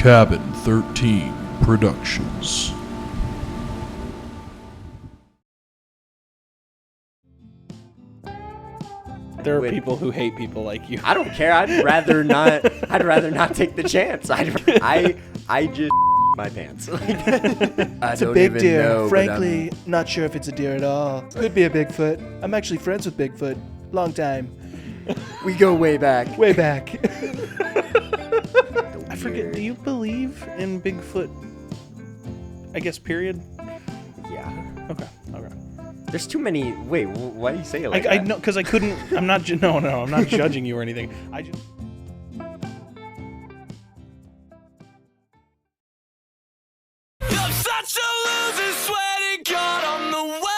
Cabin 13 Productions. There are people who hate people like you. I don't care. I'd rather not take the chance. I just my pants. It's a big deer. Frankly, not sure if it's a deer at all. Could be a Bigfoot. I'm actually friends with Bigfoot. Long time. We go way back. Way back. I forget, do you believe in Bigfoot? I guess, period? Yeah. Okay. There's too many. Wait, why do you say it like I that? know, because I couldn't. I'm not. No, I'm not judging you or anything. I just. I'm such a loser, sweating God, I'm the worst.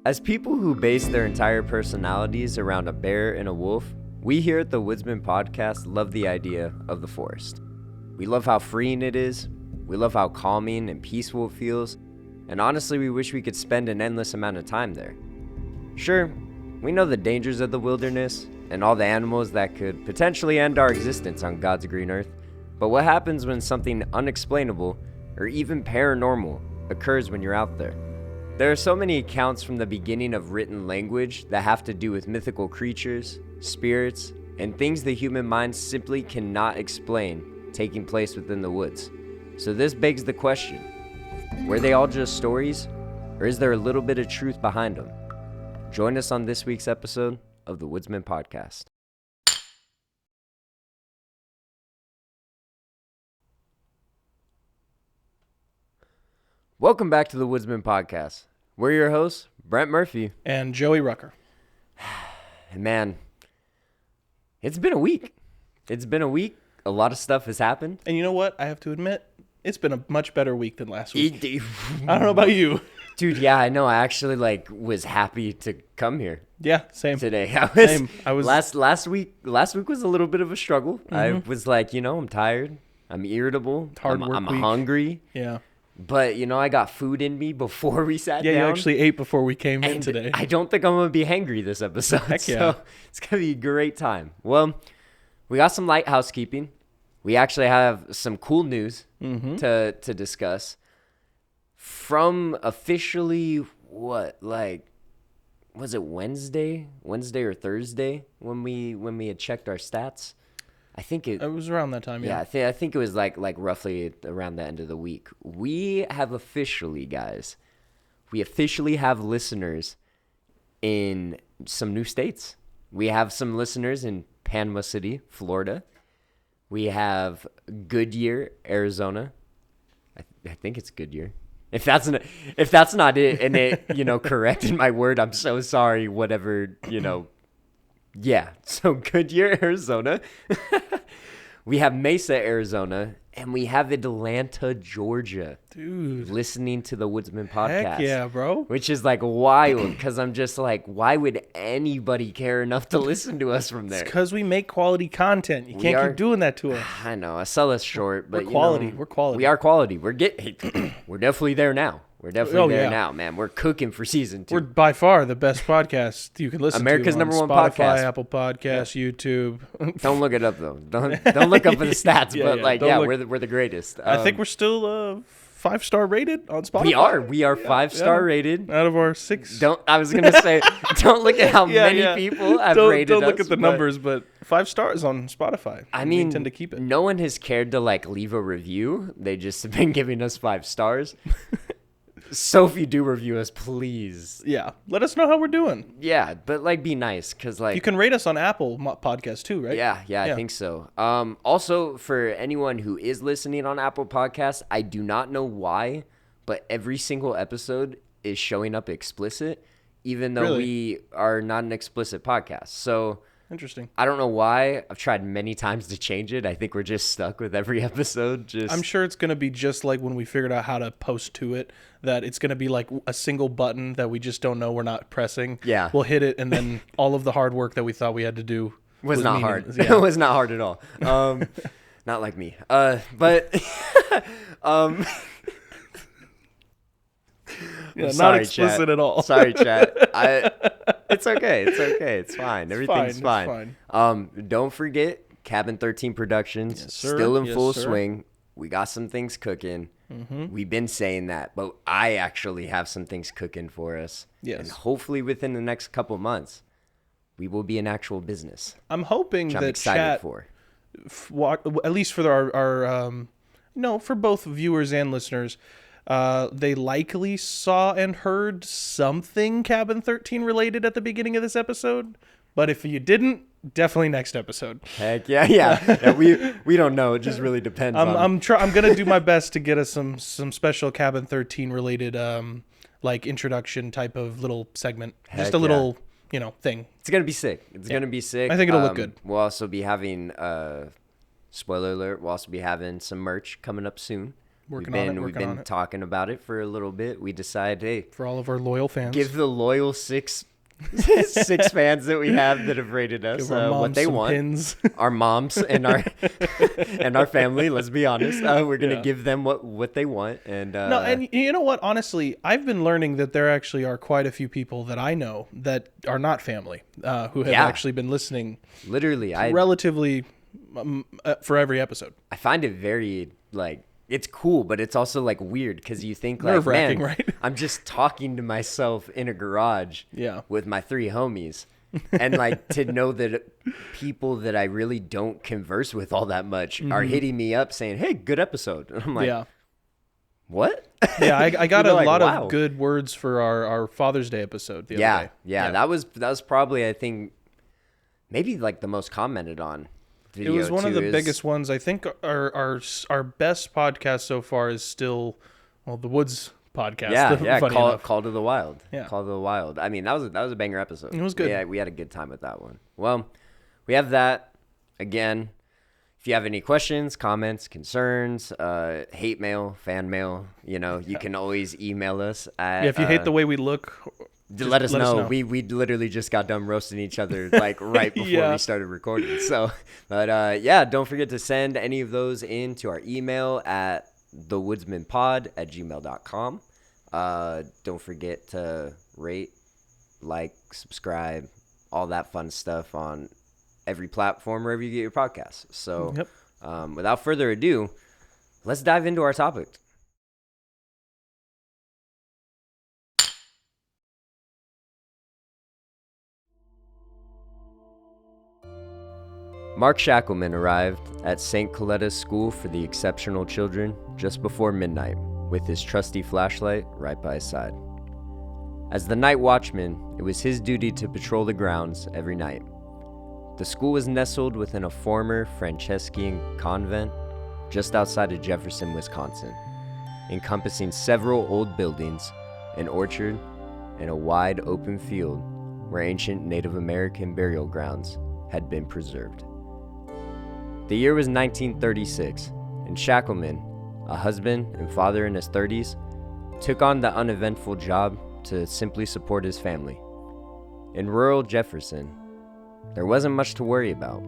As people who base their entire personalities around a bear and a wolf, we here at the Woodsmen Podcast love the idea of the forest. We love how freeing it is, we love how calming and peaceful it feels, and honestly we wish we could spend an endless amount of time there. Sure, we know the dangers of the wilderness and all the animals that could potentially end our existence on God's green earth, but what happens when something unexplainable or even paranormal occurs when you're out there? There are so many accounts from the beginning of written language that have to do with mythical creatures, spirits, and things the human mind simply cannot explain taking place within the woods. So this begs the question, were they all just stories, or is there a little bit of truth behind them? Join us on this week's episode of the Woodsmen Podcast. Welcome back to the Woodsmen Podcast. We're your hosts, Brent Murphy. And Joey Rucker. And man, it's been a week. A lot of stuff has happened. And you know what? I have to admit, it's been a much better week than last week. I don't know about you. Dude, yeah, I know. I actually was happy to come here. Yeah, same. Today. I was last week was a little bit of a struggle. Mm-hmm. I was like, I'm tired. I'm irritable. I'm hungry. Yeah. But, I got food in me before we sat down. Yeah, you actually ate before we came in and today. I don't think I'm going to be hangry this episode. Heck yeah. So it's going to be a great time. Well, we got some light housekeeping. We actually have some cool news to discuss. From officially, was it Wednesday or Thursday when we had checked our stats? I think it was around that time, yeah. I think it was like roughly around the end of the week. We have officially, guys, have listeners in some new states. We have some listeners in Panama City, Florida. We have Goodyear, Arizona. I think it's Goodyear. If that's not it, and it corrected my word, I'm so sorry. Whatever, Yeah, so Goodyear, Arizona. We have Mesa, Arizona, and we have Atlanta, Georgia. Dude, listening to the Woodsmen Podcast. Heck yeah, bro. Which is wild, because I'm just why would anybody care enough to listen to us from there? It's because we make quality content. You can't keep doing that to us. I know, I sell us short, but we're quality. We're quality. We are quality. We're definitely there now. We're definitely there now, man. We're cooking for season 2. We're by far the best podcast you can listen America's to. America's number Spotify, one podcast. Apple Podcasts, YouTube. Don't look it up though. Don't look up for the stats. We're the greatest. I think we're still 5-star rated on Spotify. We are 5-star rated out of our 6. I was gonna say, don't look at how many people have rated us. Don't look at the numbers, but 5 stars on Spotify. I mean, we tend to keep it. No one has cared to leave a review. They just have been giving us 5 stars. So if you do review us, please. Yeah. Let us know how we're doing. Yeah, but be nice, because you can rate us on Apple Podcasts too, right? Yeah, I think so. Also, for anyone who is listening on Apple Podcasts, I do not know why, but every single episode is showing up explicit, even though we are not an explicit podcast. So interesting. I don't know why. I've tried many times to change it. I think we're just stuck with every episode. I'm sure it's going to be just like when we figured out how to post to it, that it's going to be like a single button that we just don't know we're not pressing. Yeah. We'll hit it, and then all of the hard work that we thought we had to do was not hard. Yeah. It was not hard at all. Not like me. But not sorry, explicit chat. at all. Sorry, chat. It's okay. It's fine. Everything's fine. Don't forget Cabin 13 Productions, Yes, sir. still in Yes, full sir. swing. We got some things cooking. We've been saying that, but I actually have some things cooking for us. Yes. And hopefully within the next couple months, we will be an actual business. I'm hoping Which I'm that excited chat, for. at least for for both viewers and listeners, they likely saw and heard something Cabin 13 related at the beginning of this episode. But if you didn't, definitely next episode. Heck yeah. We don't know. It just really depends. I'm gonna do my best to get us some special Cabin 13 related like introduction type of little segment, just a little thing. It's gonna be sick. It's gonna be sick. I think it'll look good. We'll also be having spoiler alert. We'll also be having some merch coming up soon. We've been talking about it for a little bit. We decided, hey, For all of our loyal fans, give the loyal six fans that we have that have rated us give our moms what they some want. pins. Our moms and our family. Let's be honest. We're gonna give them what they want. And No, and you know what? Honestly, I've been learning that there actually are quite a few people that I know that are not family who have actually been listening. Literally, relatively for every episode. I find it very it's cool, but it's also weird because you think Nerve-wracking, man, right? I'm just talking to myself in a garage with my 3 homies. And to know that people that I really don't converse with all that much are hitting me up saying, hey, good episode. And I'm like, what? Yeah, I got a lot wow. of good words for our Father's Day episode the other day. Yeah, that was probably, I think, maybe the most commented on video. It was one of the too, biggest ones. I think our best podcast so far is still, the Woods podcast. Call to the Wild. Yeah. Call to the Wild. I mean, that was a banger episode. It was good. Yeah, we had a good time with that one. Well, we have that. Again, if you have any questions, comments, concerns, hate mail, fan mail, you can always email us at if you hate the way we look, let us know. We literally just got done roasting each other right before we started recording. So, but don't forget to send any of those in to our email at thewoodsmanpod@gmail.com. Don't forget to rate, subscribe, all that fun stuff on every platform wherever you get your podcasts. So, without further ado, let's dive into our topic. Mark Shackleman arrived at St. Coletta's School for the Exceptional Children just before midnight, with his trusty flashlight right by his side. As the night watchman, it was his duty to patrol the grounds every night. The school was nestled within a former Franciscan convent just outside of Jefferson, Wisconsin, encompassing several old buildings, an orchard, and a wide open field where ancient Native American burial grounds had been preserved. The year was 1936, and Shackleman, a husband and father in his 30s, took on the uneventful job to simply support his family. In rural Jefferson, there wasn't much to worry about,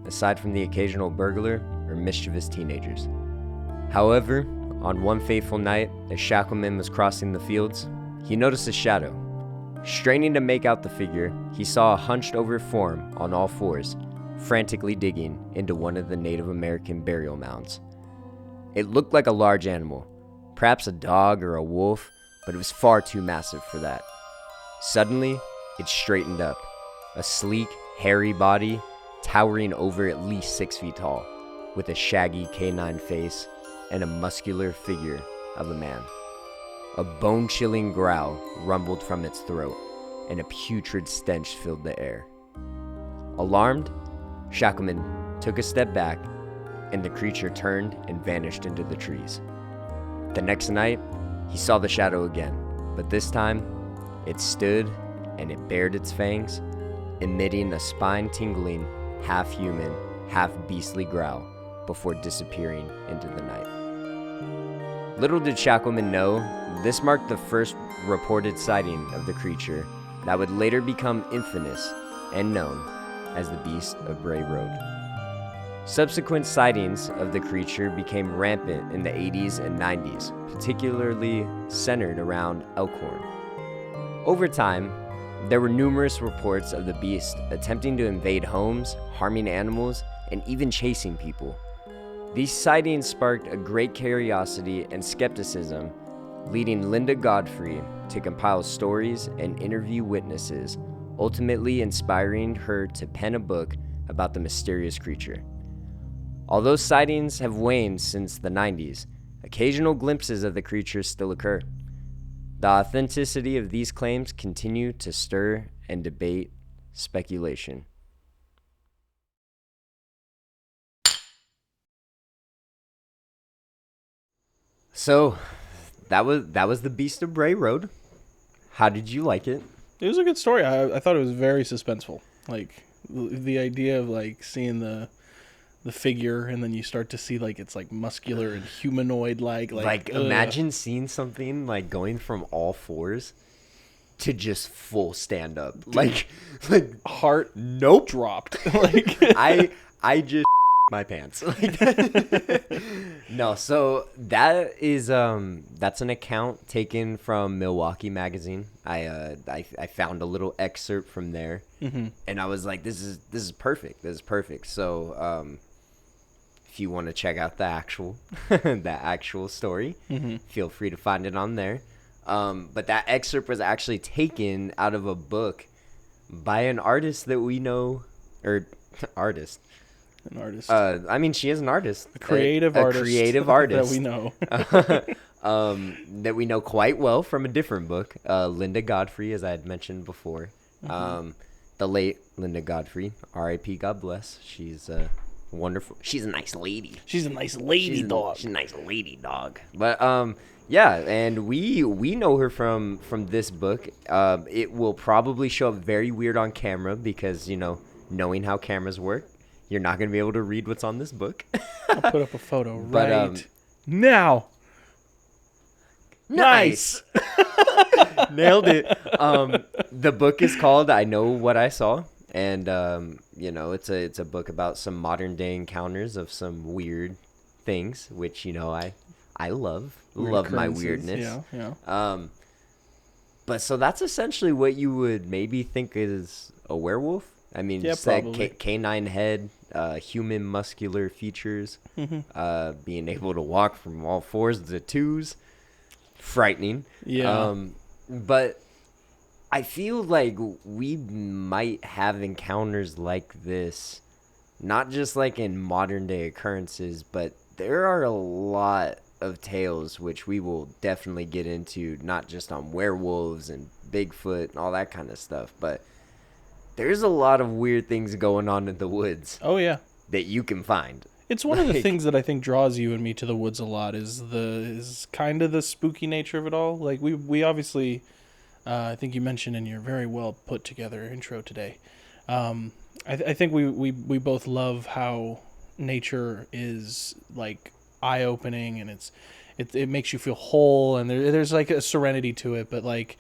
aside from the occasional burglar or mischievous teenagers. However, on one fateful night, as Shackleman was crossing the fields, he noticed a shadow. Straining to make out the figure, he saw a hunched-over form on all fours, frantically digging into one of the Native American burial mounds. It looked like a large animal, perhaps a dog or a wolf, but it was far too massive for that. Suddenly, it straightened up, a sleek, hairy body towering over at least 6 feet tall, with a shaggy canine face and a muscular figure of a man. A bone-chilling growl rumbled from its throat, and a putrid stench filled the air. Alarmed, Shackleman took a step back, and the creature turned and vanished into the trees. The next night, he saw the shadow again, but this time, it stood and it bared its fangs, emitting a spine-tingling, half-human, half-beastly growl before disappearing into the night. Little did Shackleman know, this marked the first reported sighting of the creature that would later become infamous and known as the Beast of Bray Road. Subsequent sightings of the creature became rampant in the 80s and 90s, particularly centered around Elkhorn. Over time, there were numerous reports of the beast attempting to invade homes, harming animals, and even chasing people. These sightings sparked a great curiosity and skepticism, leading Linda Godfrey to compile stories and interview witnesses, ultimately inspiring her to pen a book about the mysterious creature. Although sightings have waned since the 90s, occasional glimpses of the creature still occur. The authenticity of these claims continue to stir and debate speculation. So, that was the Beast of Bray Road. How did you like it? It was a good story. I thought it was very suspenseful. Like the idea of like seeing the figure, and then you start to see like it's like muscular and humanoid like imagine seeing something like going from all fours to just full stand up. Like heart nope dropped. Like I just my pants. No, so that is that's an account taken from Milwaukee Magazine. I found a little excerpt from there, and I was like, this is perfect. This is perfect. So if you want to check out the actual story, feel free to find it on there. But that excerpt was actually taken out of a book by an artist that we know, or artist. An artist. I mean, she is an artist. A creative artist that we know. That we know quite well from a different book. Linda Godfrey, as I had mentioned before. The late Linda Godfrey, R.I.P. God bless. She's wonderful. She's a nice lady. She's a nice lady dog. She's a nice lady dog. But yeah, and we know her from this book. It will probably show up very weird on camera because, you know, knowing how cameras work, you're not going to be able to read what's on this book. I'll put up a photo right now. Nice. Nailed it. The book is called I Know What I Saw. And, you know, it's a book about some modern day encounters of some weird things, which, you know, I love. Love my weirdness. Yeah. But so that's essentially what you would maybe think is a werewolf. I mean, yeah, just that probably. canine head, human muscular features, being able to walk from all fours to twos, frightening. Yeah. But I feel like we might have encounters like this, not just like in modern day occurrences, but there are a lot of tales which we will definitely get into, not just on werewolves and Bigfoot and all that kind of stuff, but there's a lot of weird things going on in the woods. Oh yeah, that you can find. It's one of the things that I think draws you and me to the woods a lot is kind of the spooky nature of it all. Like we obviously, I think you mentioned in your very well put together intro today. I think we both love how nature is like eye opening, and it makes you feel whole, and there's like a serenity to it, but like.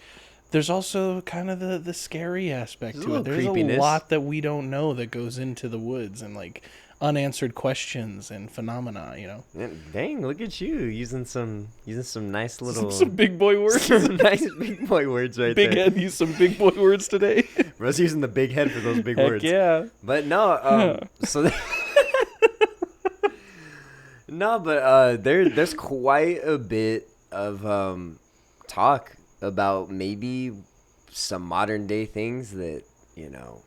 There's also kind of the scary aspect to it. There's creepiness. A lot that we don't know that goes into the woods, and like unanswered questions and phenomena, you know. Dang, look at you using some nice little some big boy words. Some nice big boy words right big there. Head used some big boy words today. Bro's using the big head for those big Heck words. yeah. But no, so no, but there's quite a bit of talk about maybe some modern day things that, you know,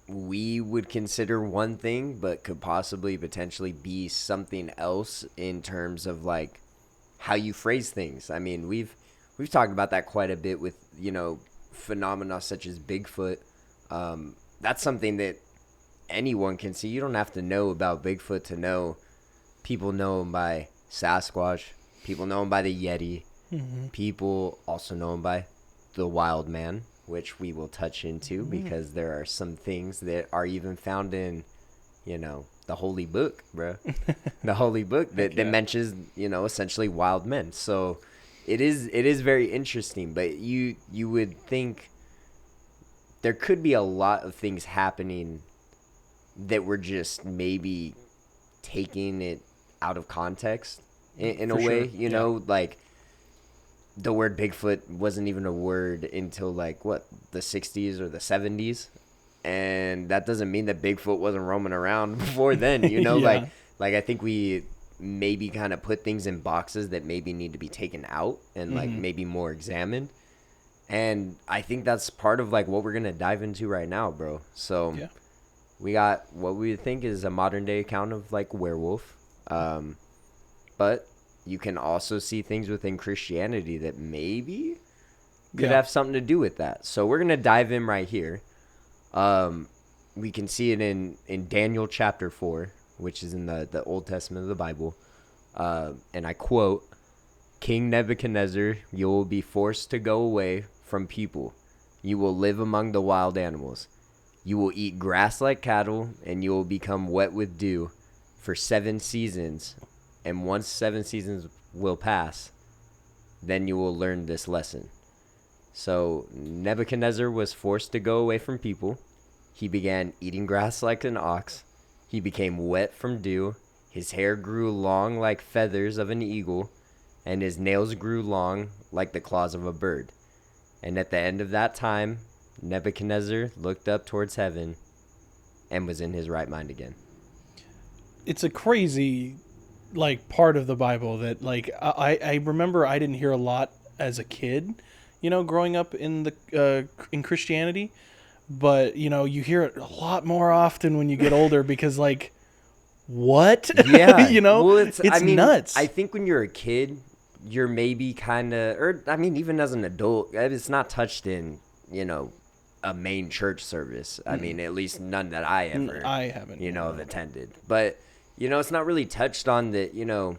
we would consider one thing but could possibly potentially be something else in terms of like how you phrase things. I mean, we've talked about that quite a bit with, you know, phenomena such as Bigfoot. That's something that anyone can see. You don't have to know about Bigfoot to know. People know him by Sasquatch. People know him by the Yeti. People also know him by the wild man, which we will touch into because there are some things that are even found in, you know, the holy book, bro. The holy book that mentions, you know, essentially wild men. So it is very interesting, but you would think there could be a lot of things happening that we're just maybe taking it out of context in a For way, sure. you know, like the word Bigfoot wasn't even a word until like what, the 60s or the 70s. And that doesn't mean that Bigfoot wasn't roaming around before then, you know, Yeah. like I think we maybe kind of put things in boxes that maybe need to be taken out and like maybe more examined. And I think that's part of like what we're going to dive into right now, bro. So Yeah. we got what we think is a modern day account of like werewolf. But you can also see things within Christianity that maybe could Yeah. have something to do with that. So we're going to dive in right here. We can see it in Daniel chapter 4, which is in the Old Testament of the Bible. And I quote, "King Nebuchadnezzar, you will be forced to go away from people. You will live among the wild animals. You will eat grass like cattle, and you will become wet with dew for 7 seasons. And once 7 seasons will pass, then you will learn this lesson." So Nebuchadnezzar was forced to go away from people. He began eating grass like an ox. He became wet from dew. His hair grew long like feathers of an eagle, and his nails grew long like the claws of a bird. And at the end of that time, Nebuchadnezzar looked up towards heaven and was in his right mind again. It's a crazy, like, part of the Bible that, like, I remember I didn't hear a lot as a kid, you know, growing up in the in Christianity, but you know, you hear it a lot more often when you get older because, like, what? Yeah, you know, well, it's I mean, nuts. I think when you're a kid, you're maybe kind of, or I mean, even as an adult, it's not touched in, you know, a main church service. I mean, at least none that I ever, I haven't, you know, have attended. But you know, it's not really touched on that. You know,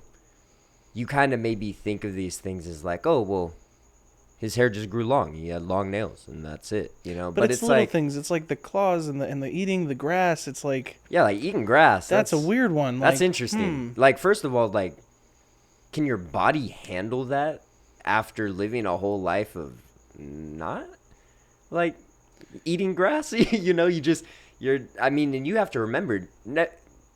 you kind of maybe think of these things as like, oh, well, his hair just grew long. He had long nails, and that's it. You know, but it's little like things. It's like the claws and the eating the grass. It's like, yeah, like eating grass. that's a weird one. That's like, interesting. Like, first of all, like, can your body handle that after living a whole life of not, like, eating grass? You know, I mean, and you have to remember,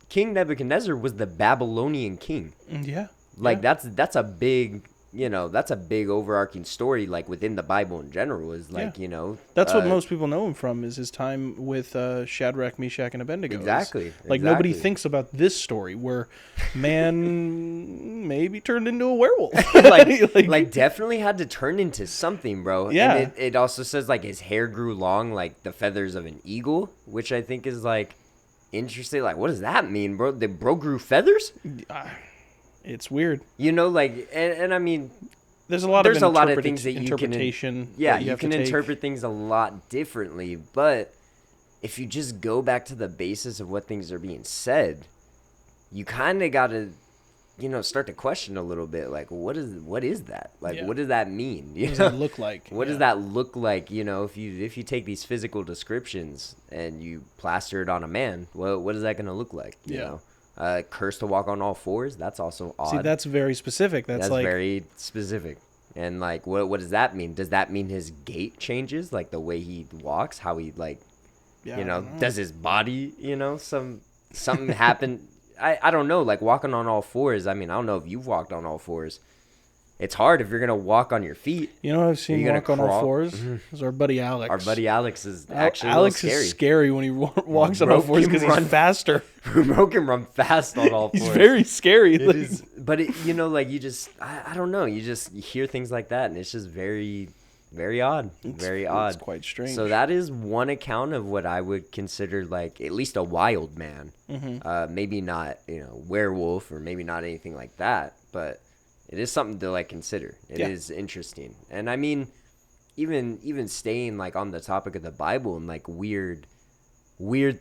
King Nebuchadnezzar was the Babylonian king. Yeah. Like, yeah. that's a big, you know, that's a big overarching story, like, within the Bible in general, is like, Yeah. you know. That's what most people know him from, is his time with Shadrach, Meshach, and Abednego. Exactly. Like, nobody thinks about this story where man maybe turned into a werewolf. like definitely had to turn into something, bro. Yeah. And it also says, like, his hair grew long like the feathers of an eagle, which I think is, like, interesting. Like, what does that mean, bro? The bro grew feathers? It's weird. You know, like, and I mean, There's a lot there's of a lot of things that you interpretation. can, yeah, that you have can to take. interpret things a lot differently. But if you just go back to the basis of what things are being said, you kind of got to, you know, start to question a little bit, like, what is that? Like, Yeah. what does that mean? You What does know? that look like? What does Yeah. that look like? You know, if you take these physical descriptions and you plaster it on a man, well, what is that going to look like? You Yeah. know? Cursed to walk on all fours, that's also odd. See, that's very specific. That's like very specific. And like, what does that mean? Does that mean his gait changes, like the way he walks, how he, like, yeah, you I know, don't know. does his body, you know, something happen? I don't know, like walking on all fours. I mean, I don't know if you've walked on all fours. It's hard if you're gonna walk on your feet. You know what I've seen Are you gonna walk on all crawl? fours? Is our buddy Alex. Our buddy Alex is actually Alex a little is scary when he walks on all Broke fours him because he's run. faster. Broke him run fast on all fours. He's very scary. It Like, is, but you know, like you just, I don't know, you hear things like that, and it's just very, very odd, very odd. It's quite strange. So that is one account of what I would consider like at least a wild man. Maybe not, you know, werewolf, or maybe not anything like that, but it is something to like consider. It is interesting, and I mean, even staying like on the topic of the Bible and like weird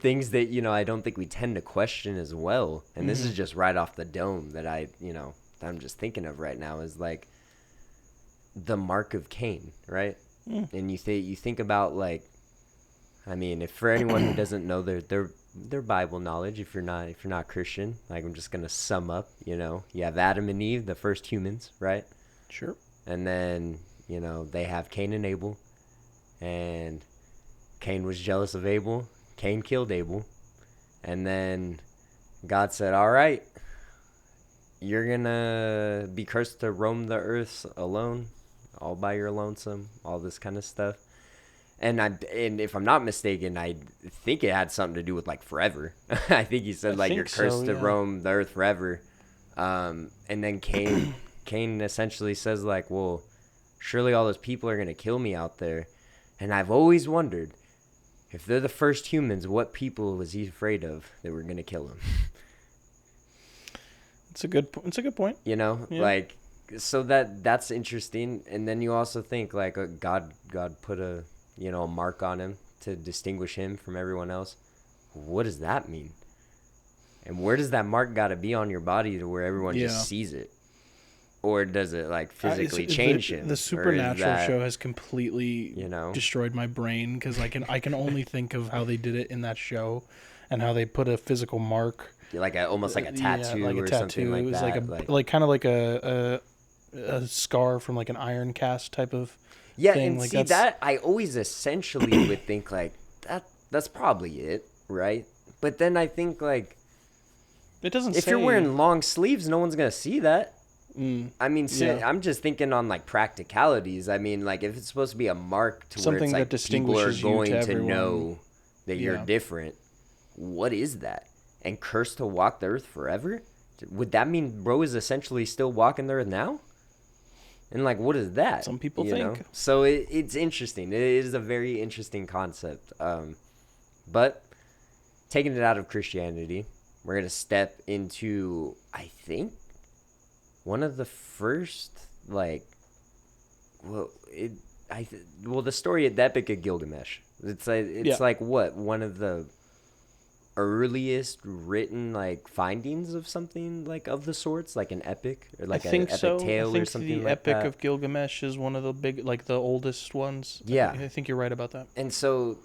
things that, you know, I don't think we tend to question as well. And this is just right off the dome that I'm just thinking of right now, is like the mark of Cain, right? And you think about, like, I mean, if for anyone who doesn't know their Bible knowledge, if you're not Christian, like, I'm just gonna sum up, you know, you have Adam and Eve, the first humans, right? sure. And then, you know, they have Cain and Abel, and Cain was jealous of Abel. Cain killed Abel, and then God said, all right, you're gonna be cursed to roam the earth alone, all by your lonesome, all this kind of stuff. And if I'm not mistaken, I think it had something to do with like forever. I think he said like you're cursed to roam the earth forever. And then Cain essentially says like, well, surely all those people are gonna kill me out there. And I've always wondered, if they're the first humans, what people was he afraid of that were gonna kill him? It's a good point. You know, like, so that's interesting. And then you also think like God put a mark on him to distinguish him from everyone else. What does that mean? And where does that mark got to be on your body to where everyone just sees it? Or does it like physically change him? The Supernatural show has completely destroyed my brain, because I can only think of how they did it in that show, and how they put a physical mark, almost like a tattoo, or something like that. It was like kind of like a scar from like an iron cast type of thing. And like see that I always essentially would think like that's probably it, right? But then I think like it doesn't. If you're wearing long sleeves, no one's gonna see that. I mean, I'm just thinking on like practicalities. I mean, like if it's supposed to be a mark to something where it's like people are going to everyone. know that you're different, what is that? And cursed to walk the earth forever? Would that mean bro is essentially still walking the earth now? And like, what is that? Some people think. So it's interesting. It is a very interesting concept. But taking it out of Christianity, we're gonna step into, I think, one of the first the story of the Epic of Gilgamesh. It's like what, one of the earliest written like findings of something like of the sorts, like an epic or like an epic tale or something like that. The Epic of Gilgamesh is one of the big, like the oldest ones. Yeah, I think you're right about that. And so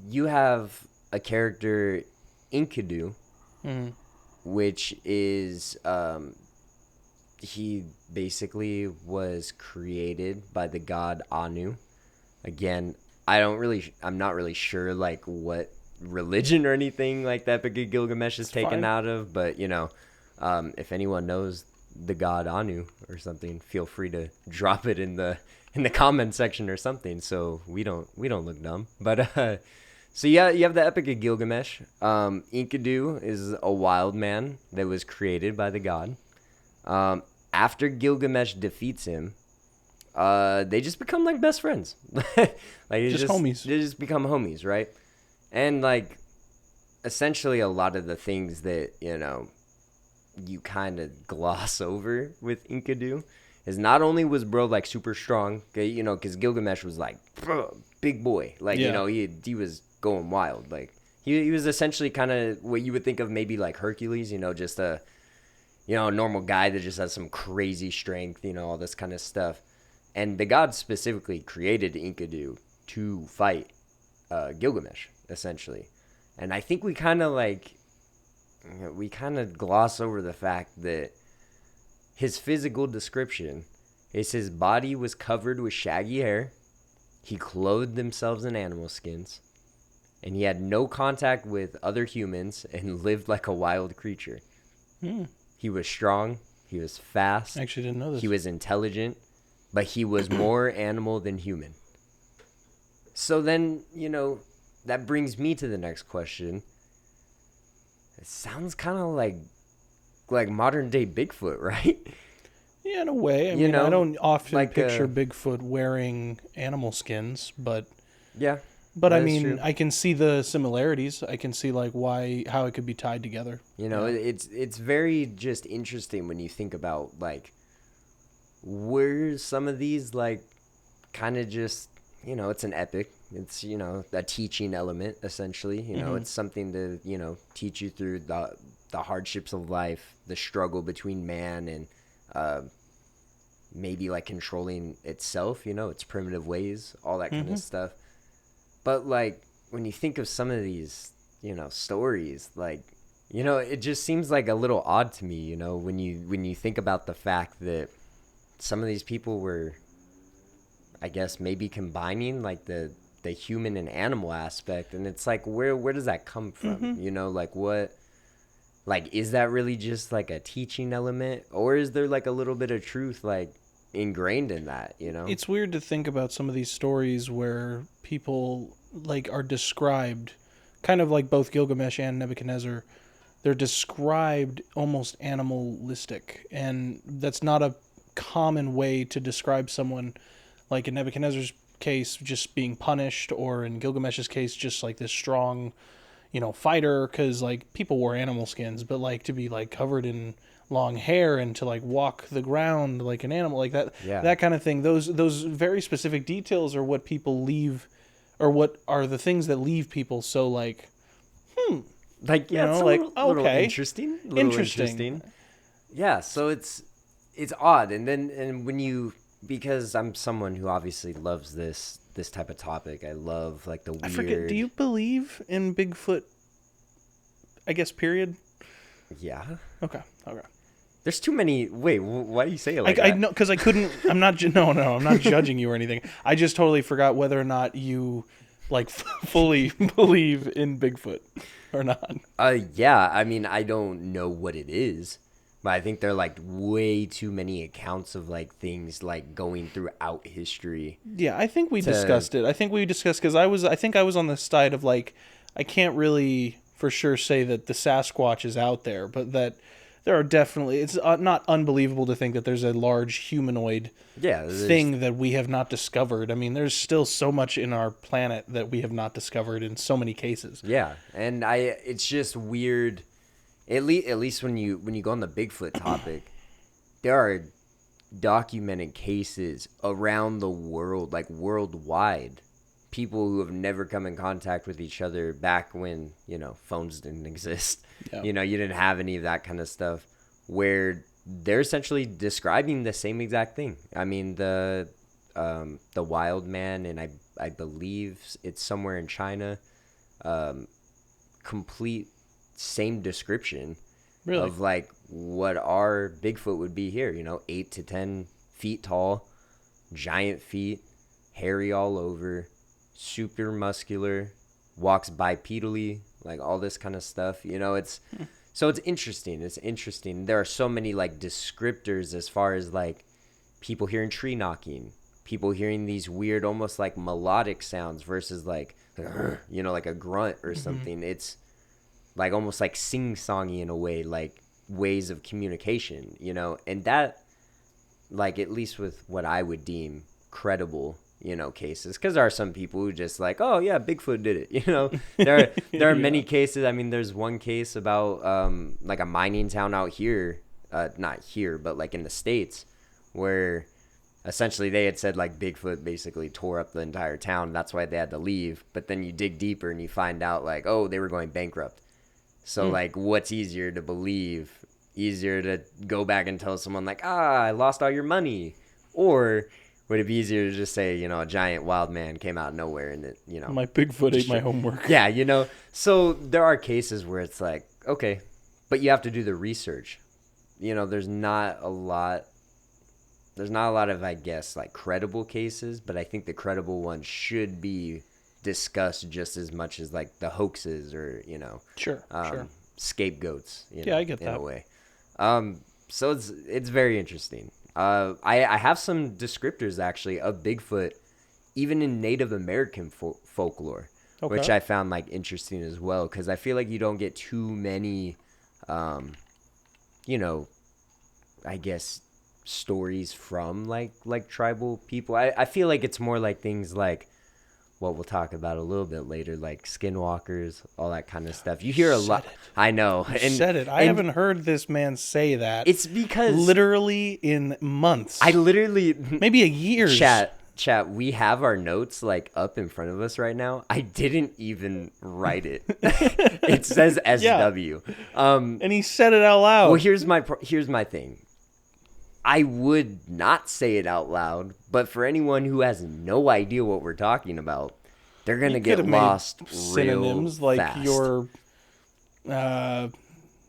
you have a character Enkidu, which is he basically was created by the god Anu. Again, I'm not really sure like what religion or anything like that Epic of Gilgamesh is taken out of, but if anyone knows the god Anu or something, feel free to drop it in the comment section or something, so we don't look dumb. But so yeah, you have the Epic of Gilgamesh. Enkidu is a wild man that was created by the god. After Gilgamesh defeats him, they just become like best friends. Like just homies. They just become homies, right? And like essentially a lot of the things that you kind of gloss over with Enkidu is not only was bro like super strong, because Gilgamesh was like big boy, like he was going wild, like he was essentially kind of what you would think of maybe like Hercules, just a normal guy that just has some crazy strength, all this kind of stuff. And the god specifically created Enkidu to fight Gilgamesh, essentially. And I think we kind of gloss over the fact that his physical description is his body was covered with shaggy hair, he clothed himself in animal skins, and he had no contact with other humans and lived like a wild creature. He was strong, he was fast. I actually didn't know this. He was intelligent, but he was more animal than human. So then, that brings me to the next question. It sounds kind of like modern day Bigfoot, right? Yeah, in a way. I mean, I don't often picture Bigfoot wearing animal skins, but yeah. But I mean, true. I can see the similarities. I can see like how it could be tied together. It's very just interesting when you think about like where some of these like kind of just it's an epic. It's a teaching element essentially. It's something to teach you through the hardships of life, the struggle between man and maybe like controlling itself. Its primitive ways, all that kind of stuff. But like when you think of some of these, stories, like, it just seems like a little odd to me, when you think about the fact that some of these people were, I guess, maybe combining like the human and animal aspect, and it's like where does that come from? Like what like, is that really just like a teaching element, or is there like a little bit of truth like ingrained in that, you know? It's weird to think about some of these stories where people like are described kind of like both Gilgamesh and Nebuchadnezzar. They're described almost animalistic, and that's not a common way to describe someone, like in Nebuchadnezzar's case just being punished, or in Gilgamesh's case just like this strong, fighter, because like people wore animal skins, but like to be like covered in long hair and to like walk the ground like an animal, like that, that kind of thing. Those very specific details are what people leave, or what are the things that leave people so like, like, yeah, it's like, little okay, interesting. Yeah, so it's odd. And when because I'm someone who obviously loves this type of topic. I love like the weird. I forget, do you believe in Bigfoot, I guess, period? Yeah. Okay. There's too many. Wait, why do you say it like that? I know, because I couldn't. I'm not. No, I'm not judging you or anything. I just totally forgot whether or not you like fully believe in Bigfoot or not. Yeah. I mean, I don't know what it is, but I think there are like way too many accounts of like things like going throughout history. Yeah, I think we discussed it. I think we discussed, because I think I was on the side of like, I can't really for sure say that the Sasquatch is out there, but that there are definitely, it's not unbelievable to think that there's a large humanoid thing that we have not discovered. I mean, there's still so much in our planet that we have not discovered in so many cases. Yeah, and it's just weird. At least when you go on the Bigfoot topic, there are documented cases around the world, like worldwide. People who have never come in contact with each other back when, phones didn't exist. Yeah. You didn't have any of that kind of stuff, where they're essentially describing the same exact thing. I mean, the wild man, and I believe it's somewhere in China, complete same description of like what our Bigfoot would be here, 8 to 10 feet tall, giant feet, hairy all over, super muscular, walks bipedally, like all this kind of stuff. So it's interesting. There are so many like descriptors as far as like people hearing tree knocking, people hearing these weird almost like melodic sounds versus like like a grunt or something. It's like almost like sing-songy in a way, like ways of communication, and that, like, at least with what I would deem credible, cases, because there are some people who just like, oh yeah, Bigfoot did it, there are many cases. I mean, there's one case about like a mining town out here, not here, but like in the States, where essentially they had said like Bigfoot basically tore up the entire town. That's why they had to leave. But then you dig deeper and you find out like, oh, they were going bankrupt. So, like, what's easier to believe? Easier to go back and tell someone, like, I lost all your money? Or would it be easier to just say, a giant wild man came out of nowhere and it, my Bigfoot ate my homework. Yeah, So there are cases where it's like, okay, but you have to do the research. There's not a lot of, I guess, like, credible cases, but I think the credible ones should be discussed just as much as like the hoaxes or sure scapegoats, I get in that a way. So it's very interesting. I have some descriptors actually of Bigfoot even in Native American folklore, which I found like interesting as well, because I feel like you don't get too many I guess stories from like tribal people. I feel like it's more like things like what we'll talk about a little bit later, like skinwalkers, all that kind of stuff. You hear a lot. I know. You said it. I haven't heard this man say that. It's because literally in months. Maybe a year. Chat. We have our notes like up in front of us right now. I didn't even write it. It says SW. And he said it out loud. Well, here's my thing. I would not say it out loud, but for anyone who has no idea what we're talking about, they're going to get lost synonyms real like fast. Your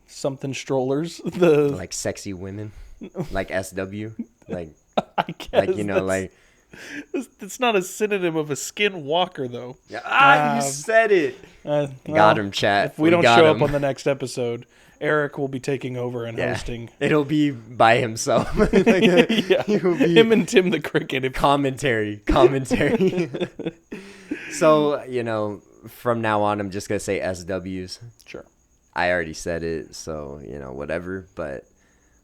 something strollers, like sexy women, like SW, like I guess like it's not a synonym of a skin walker though. You said it. Got him, chat. If we don't show up on the next episode, Eric will be taking over and hosting. It'll be by himself. Yeah. He'll be Him and Tim the Cricket. commentary. So, you know, from now on, I'm just going to say SWs. Sure. I already said it, so, you know, whatever. But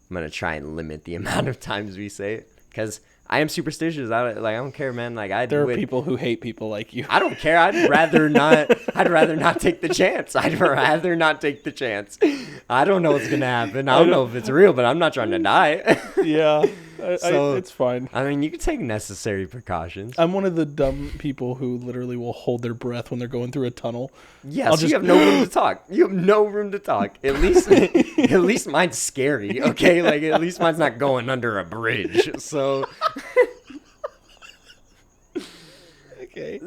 I'm going to try and limit the amount of times we say it. Because I am superstitious. I don't care, man. Like there are people who hate people like you. I don't care. I'd rather not take the chance. I don't know what's going to happen. I don't know if it's real, but I'm not trying to die. Yeah. So, it's fine. I mean, you can take necessary precautions. I'm one of the dumb people who literally will hold their breath when they're going through a tunnel. Yes, you have no room to talk. You have no room to talk. At least mine's scary, okay? Like, at least mine's not going under a bridge. So, Okay.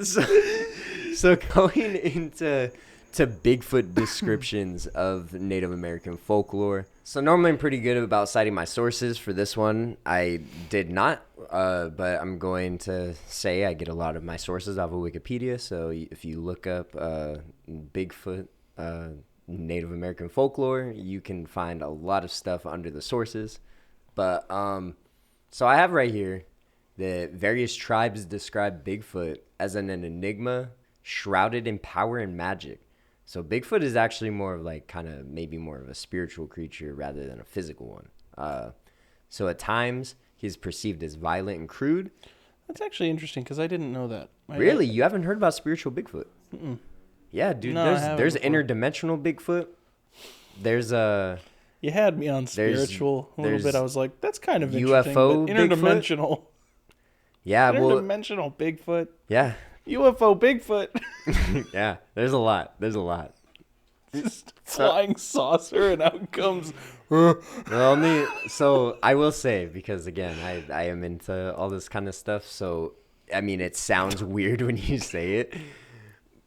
So going into Bigfoot descriptions of Native American folklore. So normally I'm pretty good about citing my sources. For this one, I did not, but I'm going to say I get a lot of my sources off of Wikipedia. So if you look up Bigfoot Native American folklore, you can find a lot of stuff under the sources. But so I have right here that various tribes describe Bigfoot as an enigma shrouded in power and magic. So Bigfoot is actually more of like kind of maybe more of a spiritual creature rather than a physical one. So at times he's perceived as violent and crude. That's actually interesting because I didn't know that. Really? You haven't heard about spiritual Bigfoot? Mm-mm. Yeah, dude. No, There's interdimensional Bigfoot. There's You had me on spiritual a little bit. I was like, that's kind of interesting. UFO but interdimensional. Yeah, interdimensional Bigfoot. Yeah. UFO Bigfoot. Yeah, there's a lot. Just flying saucer and out comes. So I will say, because again, I am into all this kind of stuff. So, I mean, it sounds weird when you say it,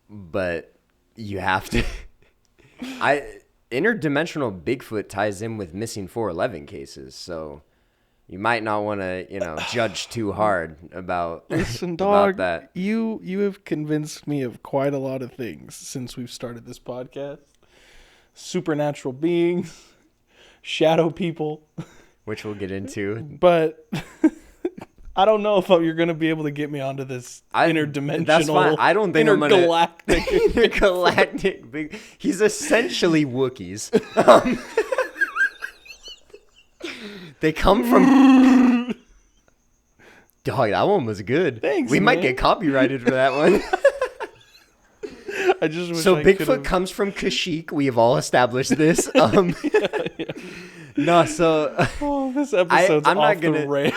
but you have to. Interdimensional Bigfoot ties in with missing 411 cases. So you might not want to, judge too hard about, Listen, dog, about that. You have convinced me of quite a lot of things since we've started this podcast. Supernatural beings, shadow people. Which we'll get into. But I don't know if you're going to be able to get me onto this interdimensional. That's fine. I don't think intergalactic. Intergalactic big. He's essentially Wookiees. They come from. Dog, that one was good. Thanks, we might man. get copyrighted for that one. I just wish so I Bigfoot comes from Kashyyyk. We have all established this. No, so this episode's I'm off not gonna. the rails.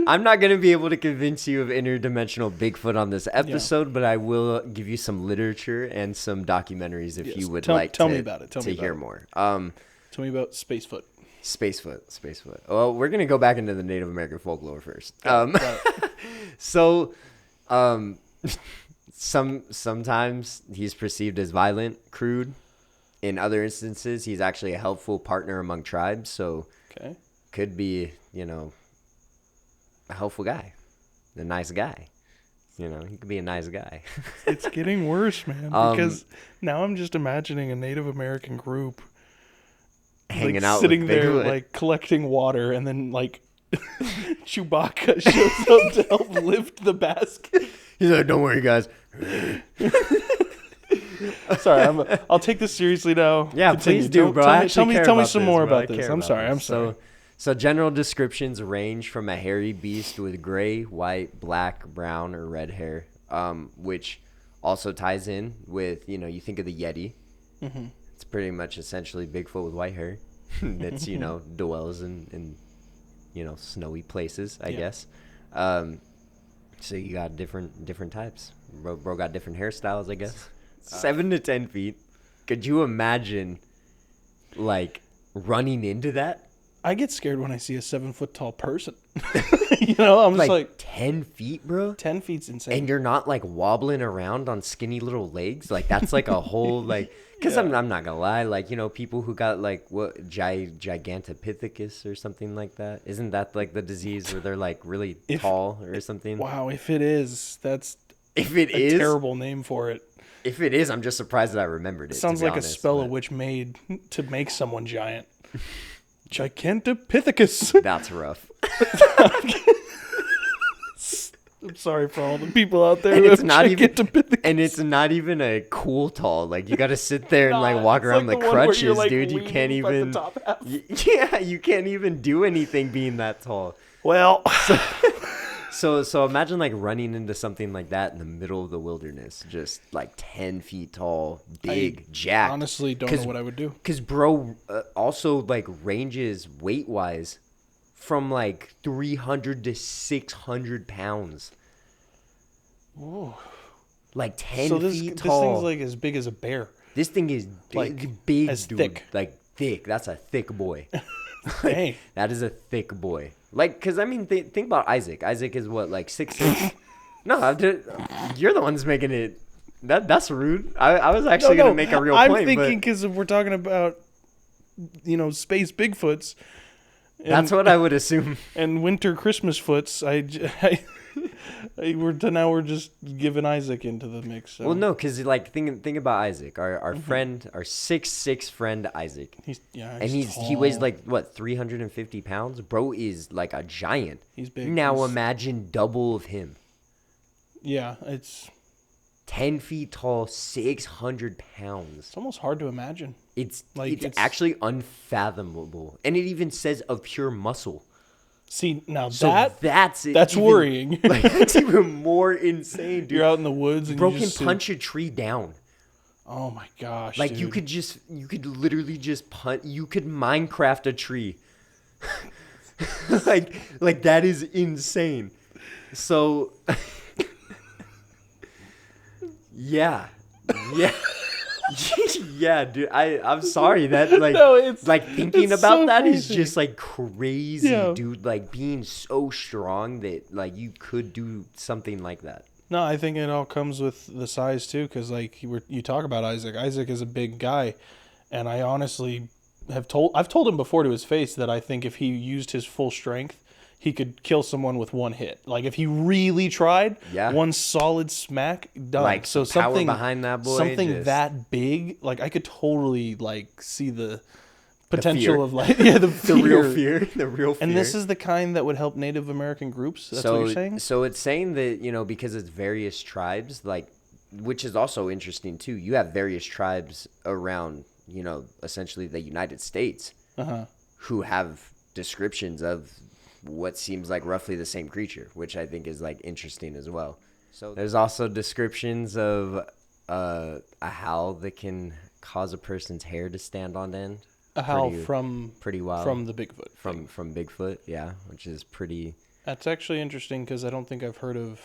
I'm not going to be able to convince you of interdimensional Bigfoot on this episode, but I will give you some literature and some documentaries if you would like tell me about it. Tell me hear more. Tell me about Spacefoot. Spacefoot. Well, we're going to go back into the Native American folklore first. Sometimes he's perceived as violent, crude. In other instances, he's actually a helpful partner among tribes. So could be, a helpful guy, a nice guy. He could be a nice guy. It's getting worse, man, because now I'm just imagining a Native American group hanging out sitting with there Bigfoot. like collecting water, and then like Chewbacca shows up to help lift the basket. He's like, don't worry, guys. Sorry, I'll take this seriously now. Yeah, Continue. please do, bro. Tell me some more about this. I'm sorry. So general descriptions range from a hairy beast with gray, white, black, brown, or red hair, which also ties in with, you think of the Yeti. Mm-hmm. It's pretty much essentially Bigfoot with white hair. That's, dwells in snowy places, I guess. So you got different types. Bro got different hairstyles, I guess. 7 to 10 feet. Could you imagine, like, running into that? I get scared when I see a 7-foot tall person. I'm just like 10 feet, bro. 10 feet's insane. And you're not like wobbling around on skinny little legs. Like that's like a whole like. Because I'm not gonna lie, like people who got like what gigantopithecus or something like that. Isn't that like the disease where they're like really tall or something? Wow, if it is, that's a terrible name for it. If it is, I'm just surprised that I remembered it. It sounds like a spell a witch made to make someone giant. Gigantopithecus. That's rough. I'm sorry for all the people out there. And who it's have not even, Gigantopithecus. and it's not even a cool tall. Like you got to sit there and like Nah, walk it's around like the the one where crutches, you're, like, dude. You leaning can't by the even. top half. Yeah, you can't even do anything being that tall. Well, So imagine like running into something like that in the middle of the wilderness, just like 10 feet tall, big, jacked. honestly don't know what I would do. Because bro also like ranges weight wise from like 300 to 600 pounds. Ooh. Like 10 So feet this tall. thing's like as big as a bear. This thing is Like, big, as dude. thick. Like thick. That's a thick boy. Dang. That is a thick boy. Like, because, I mean, think about Isaac. Isaac is what, like 6'6"? No, you're the one that's making it. That's rude. I was actually going to make a real I'm point. thinking because if we're talking about, space Bigfoots. That's what I would assume. And winter Christmas foots. We're just giving Isaac into the mix. So. Well, no, because like think about Isaac, our friend, our 6'6" friend Isaac. He's He weighs like what 350 pounds. Bro is like a giant. He's big. Now imagine double of him. Yeah, it's 10 feet tall, 600 pounds. almost hard to imagine. It's Like, it's actually unfathomable, and it even says of pure muscle. See, now So that's even, worrying. Like that's even more insane, dude. You're out in the woods and Bro you can just punch a tree down. Oh my gosh! Like dude. you could literally just punch. You could Minecraft a tree. like that is insane. So yeah. Yeah, dude. I'm sorry that like No, it's- like thinking it's about so that is crazy. just like crazy, Yeah. dude. Like being so strong that like you could do something like that. No, I think it all comes with the size too, because like you talk about Isaac. Isaac is a big guy, and I honestly I've told him before to his face that I think if he used his full strength, he could kill someone with one hit. Like if he really tried, Yeah. one solid smack, done. Like so some power something behind that boy, something just- that big, like I could totally like see the fear. potential of like the The real fear. And this is the kind that would help Native American groups. That's what you're saying. So it's saying that, because it's various tribes, like, which is also interesting too. You have various tribes around, essentially the United States who have descriptions of what seems like roughly the same creature, which I think is like interesting as well. So there's also descriptions of a howl that can cause a person's hair to stand on end. A howl Pretty wild. from the Bigfoot. From Bigfoot, yeah, which is pretty. That's actually interesting because I don't think I've heard of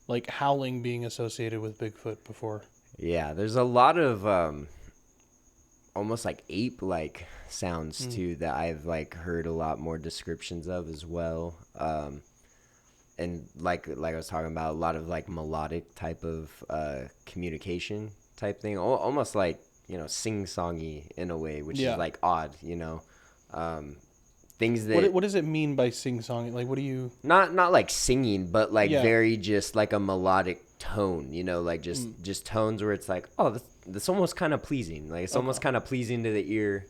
like howling being associated with Bigfoot before. Yeah, there's a lot of almost like ape-like sounds too that I've like heard a lot more descriptions of as well. And like I was talking about, a lot of like melodic type of communication type thing, almost like sing-songy in a way, which Yeah. is like odd, things that What does it mean by sing-song? Like, what do you? not like singing, but like Yeah. very just like a melodic tone, like just tones where it's like, oh, that's almost kind of pleasing. Like it's almost kind of pleasing to the ear.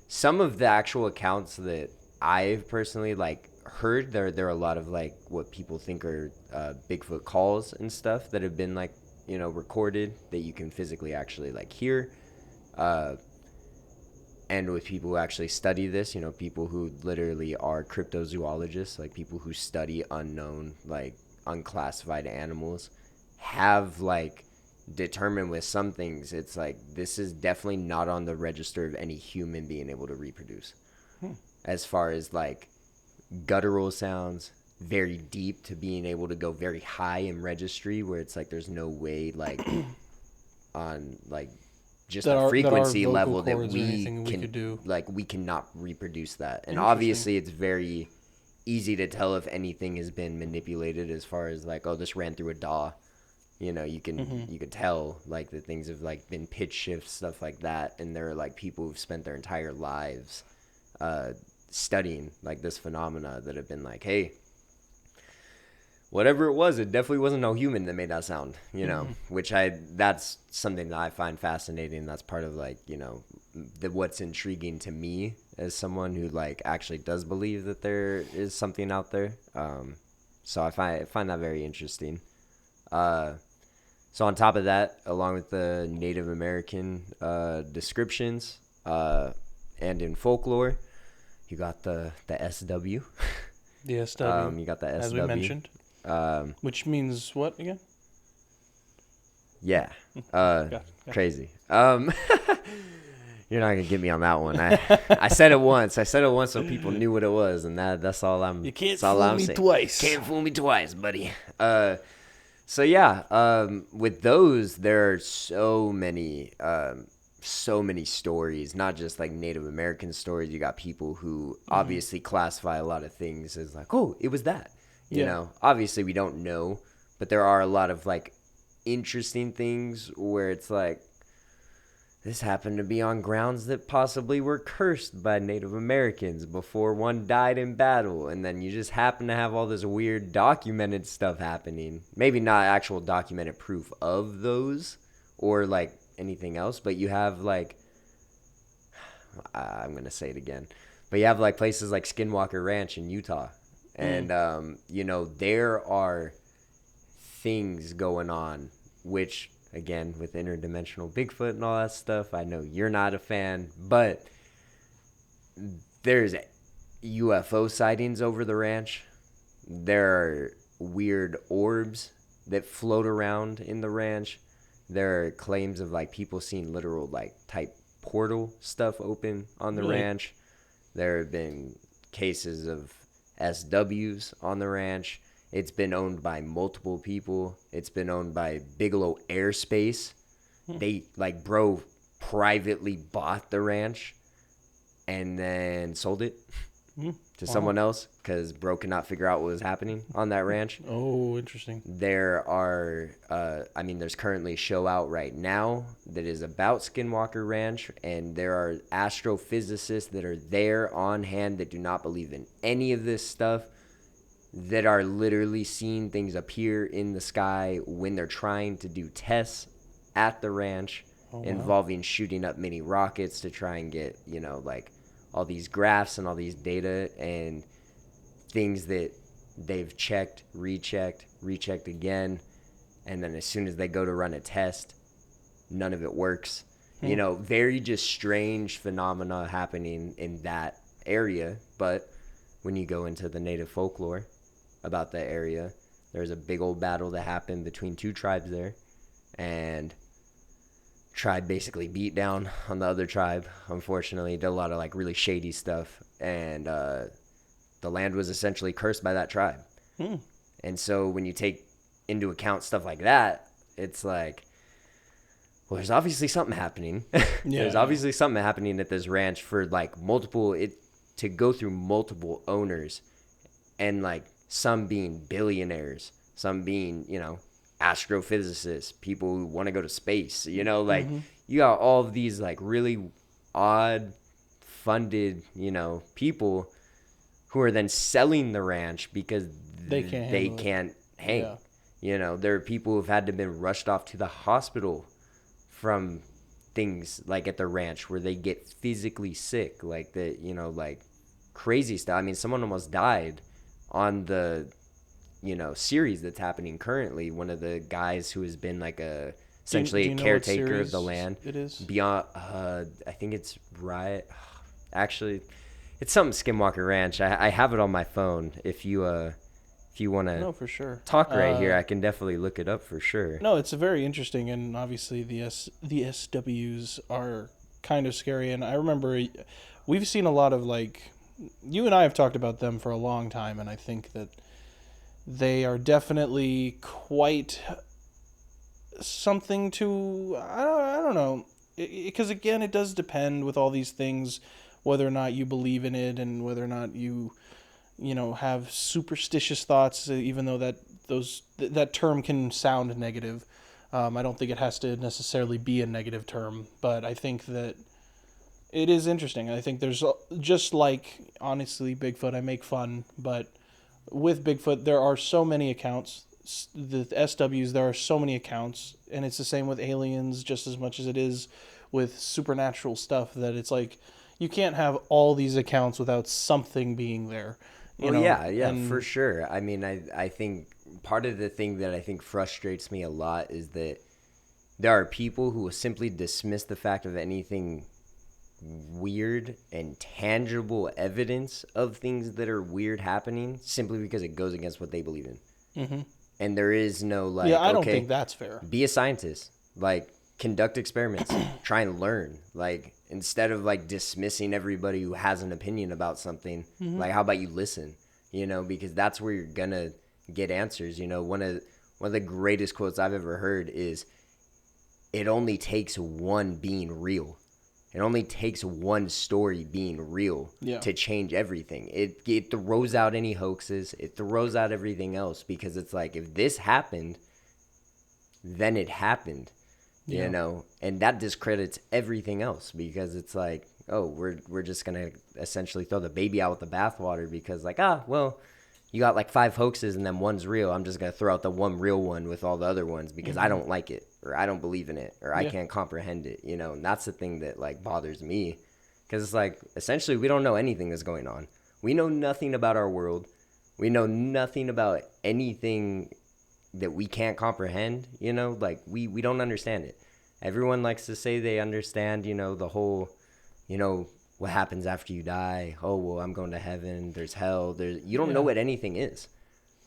Some of the actual accounts that I've personally like heard, there are a lot of like what people think are Bigfoot calls and stuff that have been like recorded that you can physically actually like hear. And with people who actually study this, people who literally are cryptozoologists, like people who study unknown, like unclassified animals, have like determined with some things, it's like this is definitely not on the register of any human being able to reproduce. As far as like guttural sounds, very deep to being able to go very high in registry, where it's like there's no way like on like just That a our frequency vocal level that cords or we anything we can could do. like we cannot reproduce that. And Interesting. obviously it's very easy to tell if anything has been manipulated, as far as like, oh, this ran through a DAW. You can you could tell like the things have like been pitch shifts, stuff like that, and there are like people who've spent their entire lives studying like this phenomena that have been like, hey, whatever it was, it definitely wasn't no human that made that sound, you know, that's something that I find fascinating. That's part of like, you know, what's intriguing to me as someone who like actually does believe that there is something out there. So I find that very interesting. So on top of that, along with the Native American descriptions and in folklore, you got the SW. The SW. You got the SW. As we mentioned. Which means what again? Yeah. Crazy. You're not gonna get me on that one. I said it once. So people knew what it was, and that's all I'm. You can't fool me twice. Can't fool me twice, buddy. So yeah. With those, there are so many stories. Not just like Native American stories. You got people who obviously classify a lot of things as like, oh, it was that. You know, obviously we don't know, but there are a lot of like interesting things where it's like, this happened to be on grounds that possibly were cursed by Native Americans before one died in battle. And then you just happen to have all this weird documented stuff happening. Maybe not actual documented proof of those or like anything else, but you have like, I'm going to say it again, but you have like places like Skinwalker Ranch in Utah. And, you know, there are things going on, which, again, with interdimensional Bigfoot and all that stuff, I know you're not a fan, but there's UFO sightings over the ranch. There are weird orbs that float around in the ranch. There are claims of, like, people seeing literal, like, type portal stuff open on the ranch. There have been cases of SWs on the ranch. It's been owned by multiple people. It's been owned by Bigelow Airspace. They like bro privately bought the ranch and then sold it to someone else because bro could not figure out what was happening on that ranch. Oh, interesting. There are there's currently a show out right now that is about Skinwalker Ranch, and there are astrophysicists that are there on hand that do not believe in any of this stuff, that are literally seeing things appear in the sky when they're trying to do tests at the ranch involving shooting up mini rockets to try and get, you know, like all these graphs and all these data and things that they've checked, rechecked again, and then as soon as they go to run a test, none of it works. You know, very just strange phenomena happening in that area. But when you go into the native folklore about the area, there's a big old battle that happened between two tribes there, and tribe basically beat down on the other tribe. Unfortunately, did a lot of like really shady stuff, and the land was essentially cursed by that tribe. And so when you take into account stuff like that, it's like, well, there's obviously something happening. There's obviously something happening at this ranch for like to go through multiple owners, and like some being billionaires, some being, you know, astrophysicists, people who want to go to space, you know, like you got all of these like really odd funded, you know, people who are then selling the ranch because they can't hang. Yeah. You know, there are people who've had to been rushed off to the hospital from things like at the ranch where they get physically sick, like the, you know, like crazy stuff. I mean, someone almost died on the, you know, series that's happening currently. One of the guys who has been like essentially a caretaker of the land. It is beyond. I think it's Riot. Actually, it's something Skinwalker Ranch. I have it on my phone. If you want to, no, for sure, talk right here, I can definitely look it up for sure. No, it's a very interesting, and obviously the SWs are kind of scary. And I remember we've seen a lot of like, you and I have talked about them for a long time, and I think that they are definitely quite something to, I don't know, because again, it does depend with all these things whether or not you believe in it and whether or not you know, have superstitious thoughts, even though that term can sound negative. I don't think it has to necessarily be a negative term, but I think that it is interesting. I think there's, just like, honestly, Bigfoot, I make fun, but with Bigfoot, there are so many accounts. The SWs, there are so many accounts, and it's the same with aliens just as much as it is with supernatural stuff, that it's like you can't have all these accounts without something being there. You know? Yeah, And for sure. I mean, I think part of the thing that I think frustrates me a lot is that there are people who will simply dismiss the fact of anything weird and tangible evidence of things that are weird happening simply because it goes against what they believe in. Mm-hmm. And there is no, like, yeah, I don't okay, think that's fair. be a scientist, like, conduct experiments, try and learn, like, instead of like dismissing everybody who has an opinion about something. Like, how about you listen, you know, because that's where you're gonna get answers. You know, one of the greatest quotes I've ever heard is, it only takes one being real. It only takes one story being real to change everything. It throws out any hoaxes. It throws out everything else, because it's like, if this happened, then it happened, you know, and that discredits everything else, because it's like, oh, we're just going to essentially throw the baby out with the bathwater, because like, well, you got like 5 hoaxes and then one's real. I'm just going to throw out the one real one with all the other ones because I don't like it, or I don't believe in it, or I can't comprehend it, you know? And that's the thing that like bothers me, because it's like, essentially, we don't know anything that's going on. We know nothing about our world. We know nothing about anything that we can't comprehend, you know? Like, we don't understand it. Everyone likes to say they understand, you know, the whole, you know, what happens after you die. Oh, well, I'm going to heaven. There's hell. You don't know what anything is.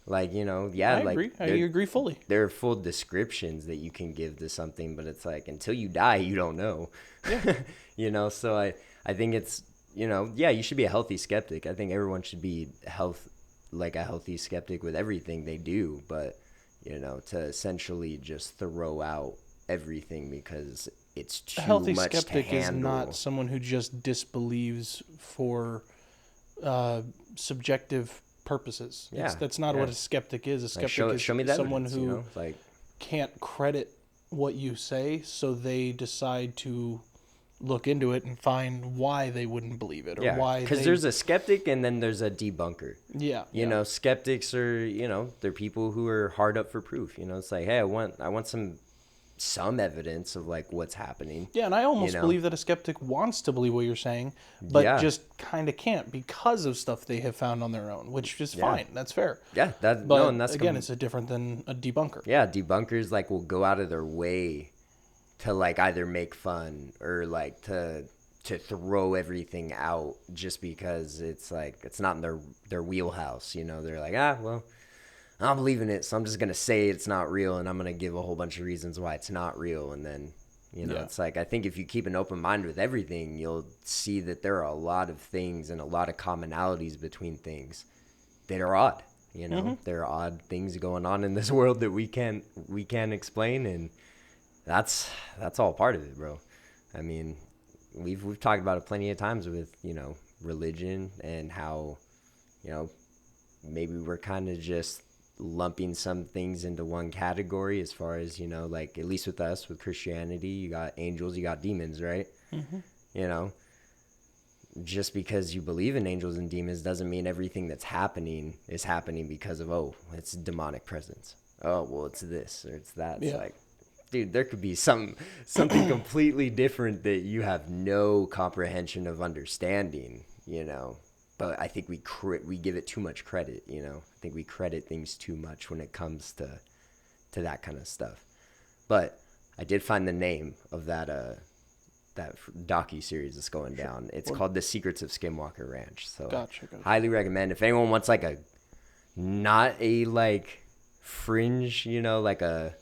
Like, you know, I agree. I agree fully. There are full descriptions that you can give to something, but it's like, until you die, you don't know. Yeah. You know, so I think it's, you know, yeah, you should be a healthy skeptic. I think everyone should be a healthy skeptic with everything they do, but, you know, to essentially just throw out everything because it's too A healthy much skeptic to handle. is not someone who just disbelieves for subjective purposes. Yeah, That's not what a skeptic is. A skeptic is show me the someone evidence, who you know? Like, can't credit what you say, so they decide to look into it and find why they wouldn't believe it, or why. Because there's a skeptic and then there's a debunker. Yeah, You know, skeptics are, you know, they're people who are hard up for proof. You know, it's like, hey, I want some evidence of like what's happening. Yeah, and I almost know? believe that a skeptic wants to believe what you're saying, but Yeah. just kind of can't because of stuff they have found on their own, which is fine. That's fair. Yeah, But and that's again, it's different than a debunker. Yeah, debunkers like will go out of their way to like either make fun or like to throw everything out just because it's like it's not in their wheelhouse. You know, they're like, well, I don't believe in it, so I'm just gonna say it's not real, and I'm gonna give a whole bunch of reasons why it's not real, and then, you know, it's like, I think if you keep an open mind with everything, you'll see that there are a lot of things and a lot of commonalities between things that are odd. You know, there are odd things going on in this world that we can't explain, and that's all part of it, bro. I mean, we've talked about it plenty of times with, you know, religion and how, you know, maybe we're kind of just lumping some things into one category as far as, you know, like, at least with us, with Christianity, you got angels, you got demons, right? You know, just because you believe in angels and demons doesn't mean everything that's happening is happening because of, oh, it's demonic presence. Oh, well, it's this or it's that. It's like, dude, there could be something completely different that you have no comprehension of understanding, you know. But I think we give it too much credit, you know. I think we credit things too much when it comes to that kind of stuff. But I did find the name of that docu-series that's going down. It's called The Secrets of Skinwalker Ranch. So Gotcha. highly recommend. If anyone wants like not a like fringe, you know, like a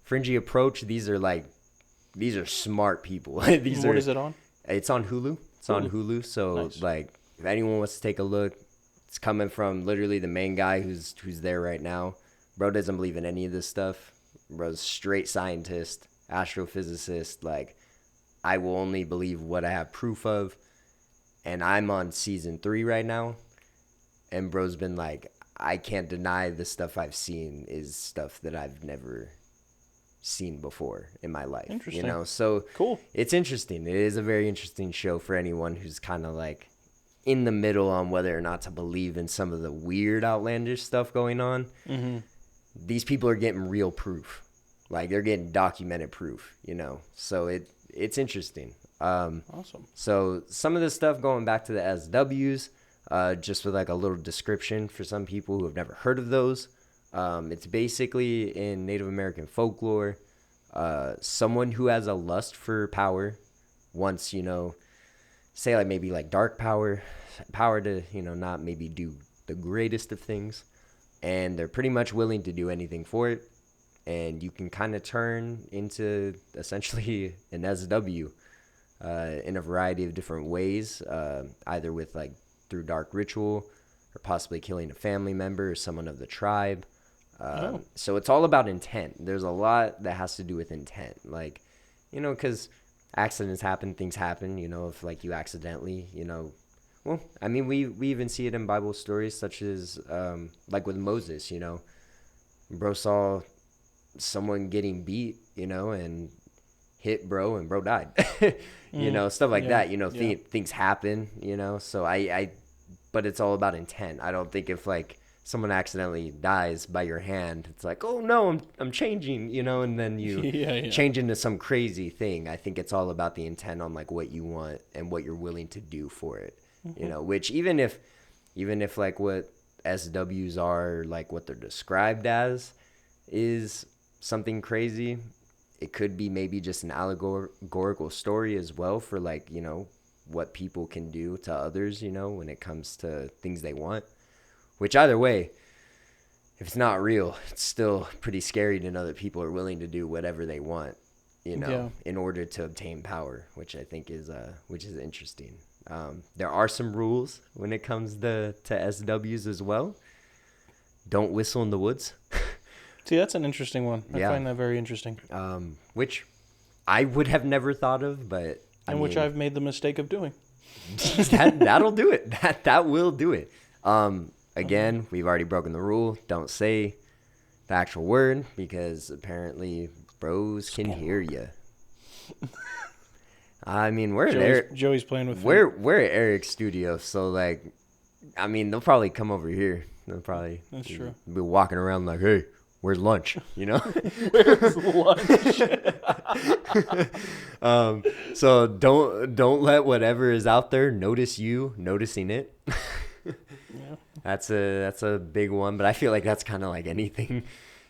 fringy approach, these are smart people. What is it on? It's on Hulu. It's on Hulu. So Nice. like, if anyone wants to take a look, it's coming from literally the main guy who's there right now. Bro doesn't believe in any of this stuff. Bro's straight scientist, astrophysicist. Like, I will only believe what I have proof of. And I'm on season 3 right now. And bro's been like, I can't deny the stuff I've seen is stuff that I've never seen before in my life. Interesting. You know, so Cool. It's interesting. It is a very interesting show for anyone who's kind of like in the middle on whether or not to believe in some of the weird, outlandish stuff going on. Mm-hmm. These people are getting real proof. Like, they're getting documented proof, So it's interesting. Awesome. So some of the stuff going back to the SWs, just with like a little description for some people who have never heard of those. It's basically in Native American folklore, someone who has a lust for power wants, say like maybe like dark power to, not maybe do the greatest of things. And they're pretty much willing to do anything for it. And you can kind of turn into essentially an SW in a variety of different ways, either with like through dark ritual or possibly killing a family member or someone of the tribe. So it's all about intent. There's a lot that has to do with intent. Like, because accidents happen, things happen, if like you accidentally, well, I mean, we even see it in Bible stories such as like with Moses, bro saw someone getting beat, and hit bro and bro died, stuff like that, things happen, so but it's all about intent. I don't think if like someone accidentally dies by your hand, it's like, oh no, I'm changing, and then you change into some crazy thing. I think it's all about the intent on like what you want and what you're willing to do for it, which even if like what SWs are, like what they're described as is something crazy, it could be maybe just an allegorical story as well for like, what people can do to others, when it comes to things they want. Which either way, if it's not real, it's still pretty scary to know that people are willing to do whatever they want, in order to obtain power, which I think is interesting. There are some rules when it comes to SWs as well. Don't whistle in the woods. See, that's an interesting one. I find that very interesting. Which I would have never thought of, but which I've made the mistake of doing. That'll do it. That will do it. Again, we've already broken the rule. Don't say the actual word because apparently bros can hear you. I mean, Joey's playing with we're at Eric's studio, so like, I mean, they'll probably come over here. They'll probably That's true. Be walking around like, hey, where's lunch? Where's lunch? So don't let whatever is out there notice you noticing it. That's a big one, but I feel like that's kind of like anything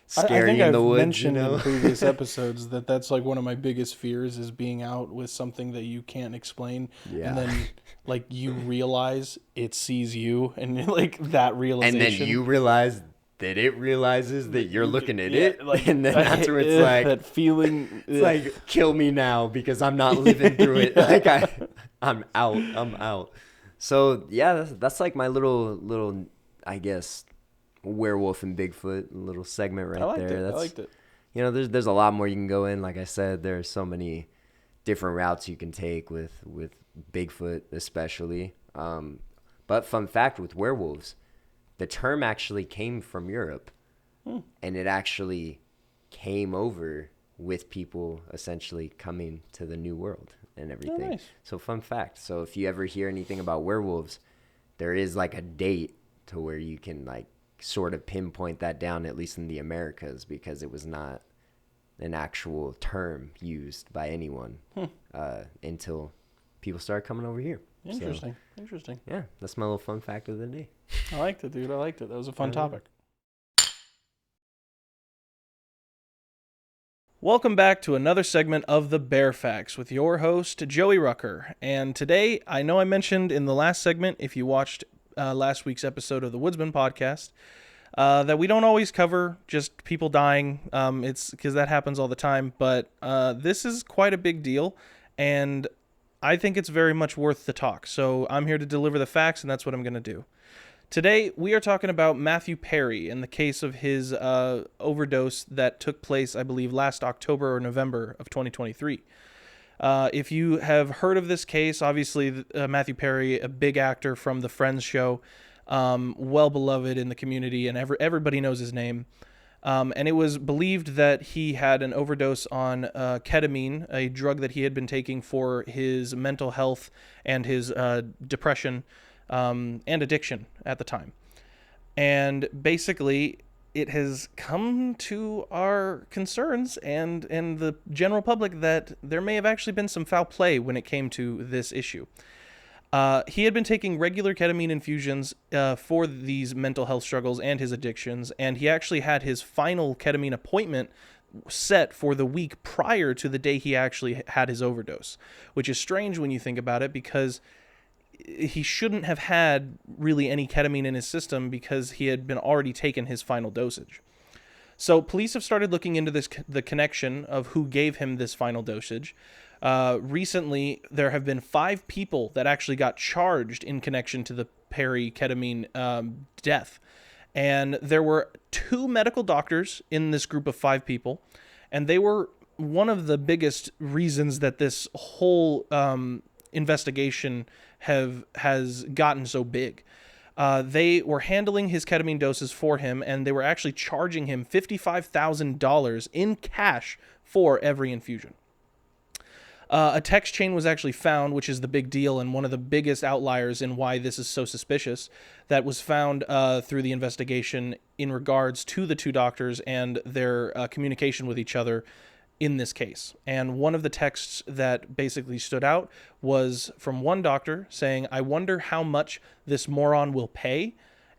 scary in the woods. I think I've mentioned in previous episodes that's like one of my biggest fears is being out with something that you can't explain, and then like you realize it sees you, and like that realization, and then you realize that it realizes that you're looking at it, like, and then that's where it's like that feeling. It's like, kill me now because I'm not living through it. Like I'm out. So yeah, that's like my little, I guess, werewolf and Bigfoot little segment right there. I liked it. There's a lot more you can go in. Like I said, there are so many different routes you can take with Bigfoot, especially. But fun fact with werewolves, the term actually came from Europe, and it actually came over with people essentially coming to the New World and everything. Oh, nice. So fun fact. So if you ever hear anything about werewolves, there is like a date to where you can like sort of pinpoint that down, at least in the Americas, because it was not an actual term used by anyone until people started coming over here. Interesting. Yeah, that's my little fun fact of the day. I liked it, dude. I liked it. That was a fun topic. Welcome back to another segment of the Bear Facts with your host, Joey Rucker. And today, I know I mentioned in the last segment, if you watched last week's episode of the Woodsmen Podcast, that we don't always cover just people dying. It's because that happens all the time. But this is quite a big deal, and I think it's very much worth the talk. So I'm here to deliver the facts, and that's what I'm going to do. Today, we are talking about Matthew Perry and the case of his overdose that took place, I believe, last October or November of 2023. If you have heard of this case, obviously Matthew Perry, a big actor from the Friends show, well beloved in the community, and everybody knows his name. And it was believed that he had an overdose on ketamine, a drug that he had been taking for his mental health and his depression. and addiction at the time. And basically, it has come to our concerns and the general public that there may have actually been some foul play when it came to this issue. He had been taking regular ketamine infusions for these mental health struggles and his addictions, and he actually had his final ketamine appointment set for the week prior to the day he actually had his overdose, which is strange when you think about it, because he shouldn't have had really any ketamine in his system because he had been already taken his final dosage. So police have started looking into the connection of who gave him this final dosage. Recently, there have been 5 people that actually got charged in connection to the Perry ketamine death. And there were 2 medical doctors in this group of 5 people, and they were one of the biggest reasons that this whole investigation has gotten so big. They were handling his ketamine doses for him, and they were actually charging him $55,000 in cash for every infusion. A text chain was actually found, which is the big deal and one of the biggest outliers in why this is so suspicious, that was found through the investigation in regards to the 2 doctors and their communication with each other in this case. And one of the texts that basically stood out was from one doctor saying, "I wonder how much this moron will pay,"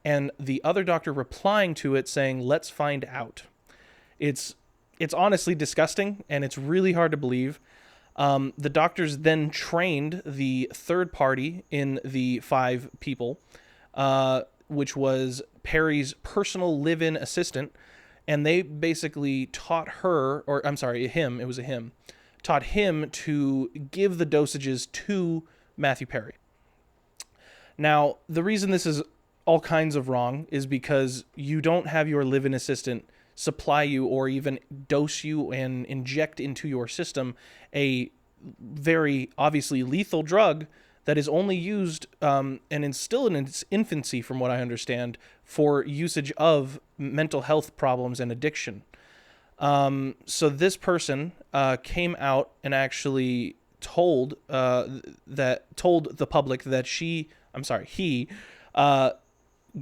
and the other doctor replying to it saying, "Let's find out." It's honestly disgusting, and it's really hard to believe. The doctors then trained the third party in the 5 people, which was Perry's personal live-in assistant, and they basically taught him, it was a him, taught him to give the dosages to Matthew Perry. Now, the reason this is all kinds of wrong is because you don't have your live-in assistant supply you or even dose you and inject into your system a very obviously lethal drug that is only used and is still in its infancy, from what I understand, for usage of mental health problems and addiction. So this person came out and actually told the public that he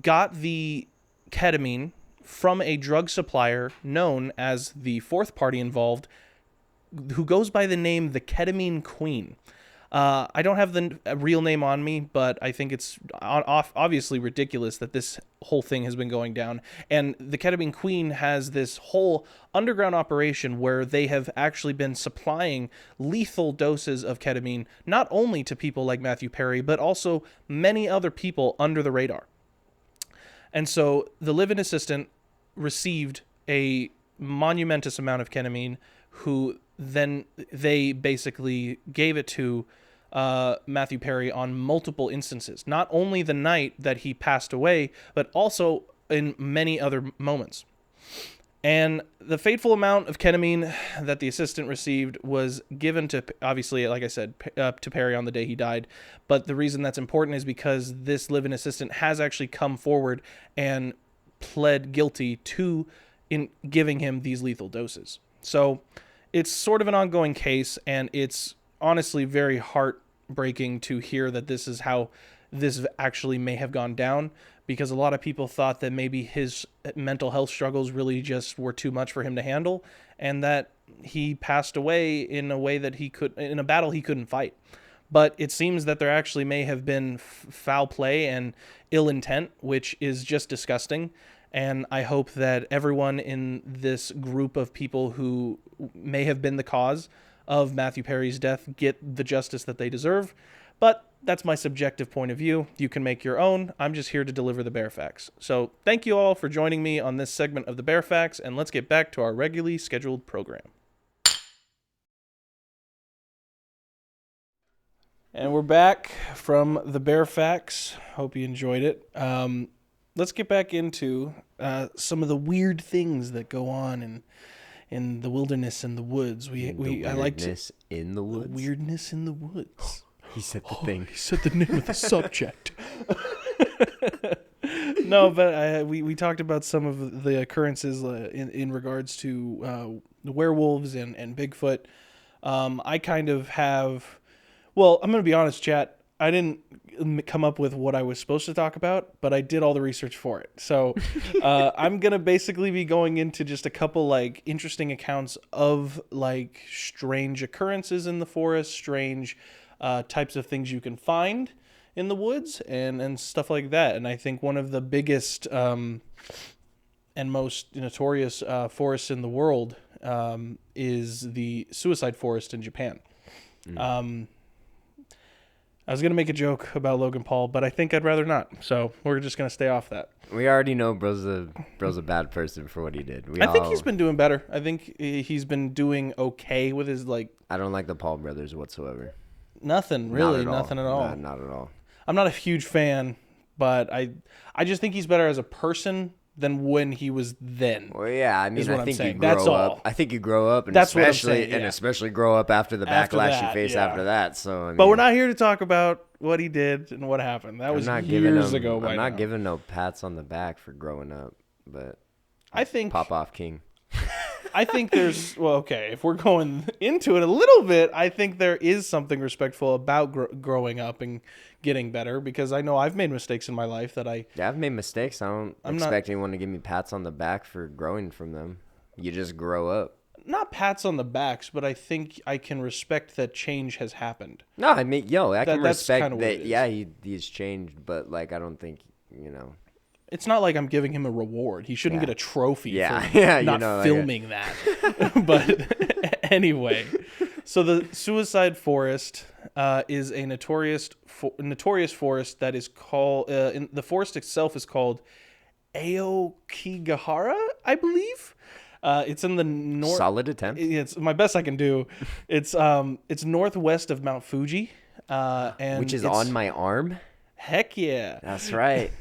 got the ketamine from a drug supplier known as the 4th party involved, who goes by the name the Ketamine Queen. I don't have the real name on me, but I think it's obviously ridiculous that this whole thing has been going down. And the Ketamine Queen has this whole underground operation where they have actually been supplying lethal doses of ketamine, not only to people like Matthew Perry, but also many other people under the radar. And so the live-in assistant received a monumentous amount of ketamine, who then they basically gave it to Matthew Perry on multiple instances, not only the night that he passed away, but also in many other moments. And the fateful amount of ketamine that the assistant received was given to, obviously, like I said, to Perry on the day he died. But the reason that's important is because this live-in assistant has actually come forward and pled guilty to in giving him these lethal doses. So it's sort of an ongoing case, and it's honestly very heartbreaking to hear that this is how this actually may have gone down, because a lot of people thought that maybe his mental health struggles really just were too much for him to handle, and that he passed away in a way that in a battle he couldn't fight. But it seems that there actually may have been foul play and ill intent, which is just disgusting. And I hope that everyone in this group of people who may have been the cause of Matthew Perry's death get the justice that they deserve. But that's my subjective point of view. You can make your own. I'm just here to deliver the bare facts. So thank you all for joining me on this segment of the Bare Facts, and let's get back to our regularly scheduled program. And we're back from the Bare Facts. Hope you enjoyed it. Let's get back into some of the weird things that go on in the wilderness and the woods. I like to in the woods. Weirdness in the woods. He said the thing. He said the name of the subject. No, but we talked about some of the occurrences in regards to the werewolves and Bigfoot. I kind of have. Well, I'm going to be honest, chat. I didn't come up with what I was supposed to talk about, but I did all the research for it. So I'm going to basically be going into just a couple like interesting accounts of like strange occurrences in the forest, strange types of things you can find in the woods and stuff like that. And I think one of the biggest and most notorious forests in the world is the suicide forest in Japan. I was going to make a joke about Logan Paul, but I think I'd rather not. So we're just going to stay off that. We already know bro's a bad person for what he did. I think he's been doing better. I think he's been doing okay with his, like... I don't like the Paul brothers whatsoever. Nothing, really. Nothing at all. Not at all. I'm not a huge fan, but I just think he's better as a person than when he was then. Well, yeah, I mean, I think you grow That's up. all. I think you grow up, and That's what I'm saying, and yeah. especially grow up after the After backlash that, you face yeah. after that. So, I mean, But we're not here to talk about what he did and what happened. That was years ago. I'm not giving no pats on the back for growing up, but I think pop off king. I think there's, well, okay, if we're going into it a little bit, I think there is something respectful about growing up and getting better, because I know I've made mistakes in my life that Yeah, I've made mistakes. I'm not expect anyone to give me pats on the back for growing from them. You just grow up. Not pats on the backs, but I think I can respect that change has happened. No, I mean, I can that's respect kinda what it that. is. Yeah, he's changed, but like, I don't think, It's not like I'm giving him a reward. He shouldn't get a trophy Yeah, for yeah, not filming that. But anyway, so the suicide forest is a notorious forest that is called, the forest itself is called Aokigahara, I believe. It's in the north. Solid attempt. It's my best I can do. It's northwest of Mount Fuji, and Which is on my arm. Heck yeah. That's right.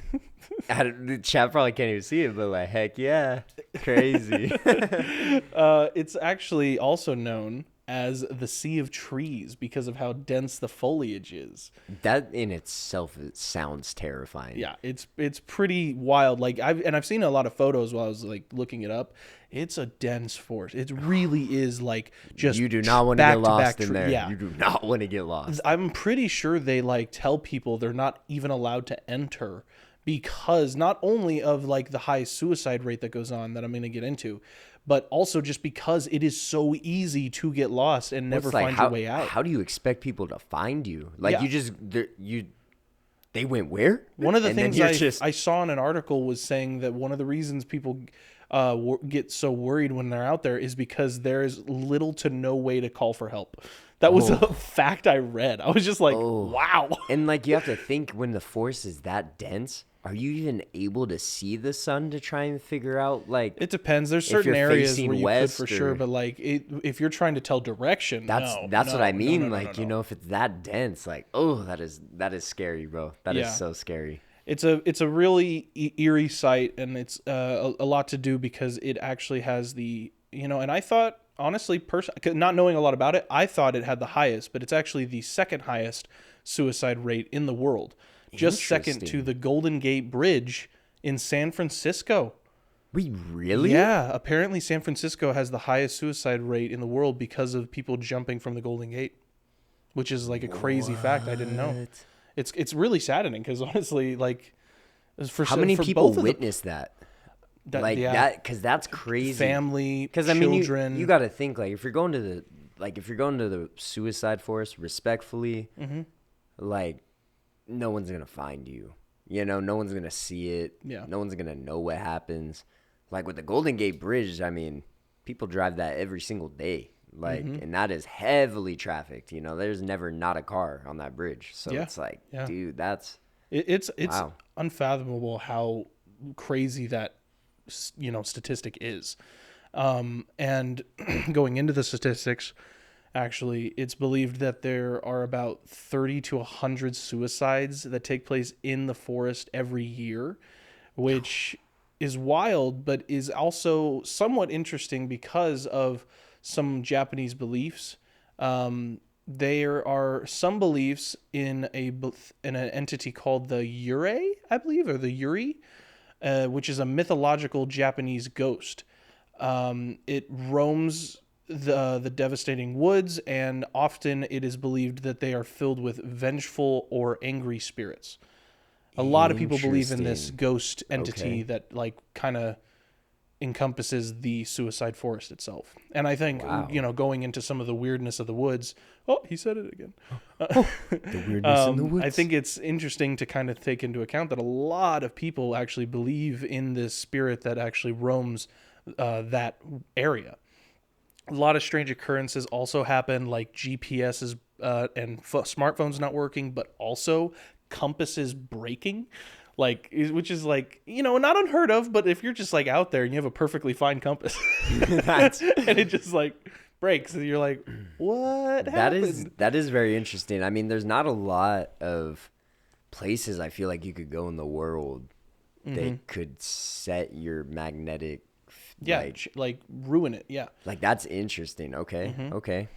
The chat probably can't even see it, but like, heck yeah, crazy. It's actually also known as the Sea of Trees because of how dense the foliage is. That in itself, it sounds terrifying. Yeah, it's pretty wild. Like I've seen a lot of photos while I was like looking it up. It's a dense forest. It really is like just You do not want to get lost in tree. there. Yeah. You do not want to get lost. I'm pretty sure they like tell people they're not even allowed to enter because not only of like the high suicide rate that goes on that I'm going to get into, but also just because it is so easy to get lost and never find your way out. How do you expect people to find you? Like Yeah. they went where? One of the And then things you're I saw in an article was saying that one of the reasons people get so worried when they're out there is because there is little to no way to call for help. That was a fact I read. I was just like, wow. And like, you have to think, when the forest is that dense, are you even able to see the sun to try and figure out, like... It depends. There's certain you're areas facing where you west could for sure, or- but like if you're trying to tell direction, That's no, what I mean. no. If it's that dense, like, that is scary, bro. That is so scary. It's a really eerie site, and it's a lot to do because it actually has the, and I thought, honestly, not knowing a lot about it, I thought it had the highest, but it's actually the second highest suicide rate in the world. Just second to the Golden Gate Bridge in San Francisco. We really? Yeah, apparently San Francisco has the highest suicide rate in the world because of people jumping from the Golden Gate, which is like a crazy fact I didn't know. It's really saddening because honestly, like, how many people witnessed that? That, because that's crazy. Family, because I children. mean, you got to think, like, if you're going to the suicide forest, respectfully, like, no one's gonna find you. No one's gonna see it. Yeah. No one's gonna know what happens. Like with the Golden Gate Bridge, I mean, people drive that every single day. Like, and that is heavily trafficked. There's never not a car on that bridge. So it's like, dude, that's it's wow. unfathomable how crazy that statistic is. And going into the statistics, actually, it's believed that there are about 30 to 100 suicides that take place in the forest every year, which is wild, but is also somewhat interesting because of some Japanese beliefs. There are some beliefs in an entity called the Yurei, I believe, or the Yuri, which is a mythological Japanese ghost. It roams the devastating woods, and often it is believed that they are filled with vengeful or angry spirits. A lot of people believe in this ghost entity that like kind of encompasses the suicide forest itself. And I think, going into some of the weirdness of the woods. Oh, he said it again. The weirdness in the woods. I think it's interesting to kind of take into account that a lot of people actually believe in this spirit that actually roams that area. A lot of strange occurrences also happen, like GPSs and smartphones not working, but also compasses breaking, which is not unheard of. But if you're just like out there and you have a perfectly fine compass and it just like breaks, and you're like, what happened? That is very interesting. I mean, there's not a lot of places I feel like you could go in the world that could set your magnetic ruin it. Yeah, like that's interesting. Okay.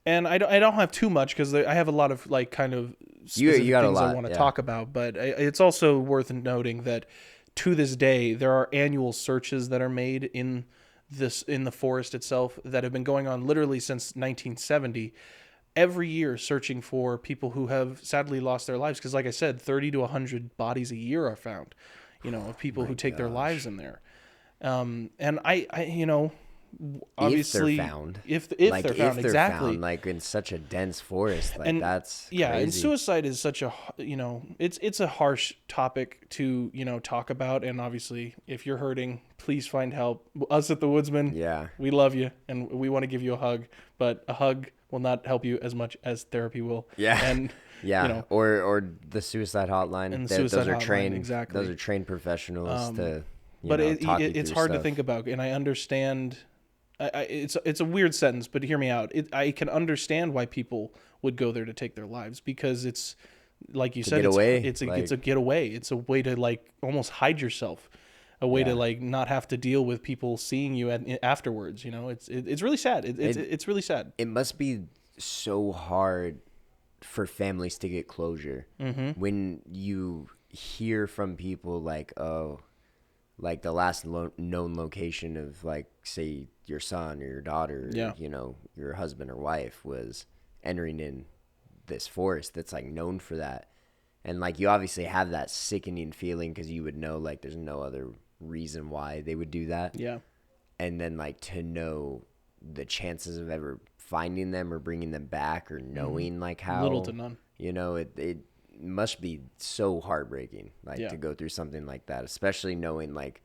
And I don't have too much because I have a lot of like kind of specific you got things a lot, I want to talk about. But it's also worth noting that to this day there are annual searches that are made in the forest itself that have been going on literally since 1970. Every year, searching for people who have sadly lost their lives. Because, like I said, 30 to 100 bodies a year are found. Of people who take their lives in there. And I obviously if they're found, if they're found, exactly, found, like in such a dense forest, like that's crazy. And suicide is such a it's a harsh topic to talk about. And obviously, if you're hurting, please find help. Us at the Woodsmen, we love you and we want to give you a hug, but a hug will not help you as much as therapy will. And or the suicide hotline. And the suicide those are hotline, trained. exactly. Those are trained professionals to. It's hard to stuff. think about, and I understand. It's a weird sentence, but hear me out. I can understand why people would go there to take their lives, because it's like you said, it's a getaway. It's a way to like almost hide yourself, a way to like not have to deal with people seeing you afterwards. It's really sad. It's really sad. It must be so hard for families to get closure when you hear from people like, oh, like the last known location of like, say, your son or your daughter, your husband or wife was entering in this forest that's like known for that. And like, you obviously have that sickening feeling because you would know like there's no other reason why they would do that. Yeah. And then like to know the chances of ever finding them or bringing them back or knowing like how little to none, it must be so heartbreaking to go through something like that, especially knowing like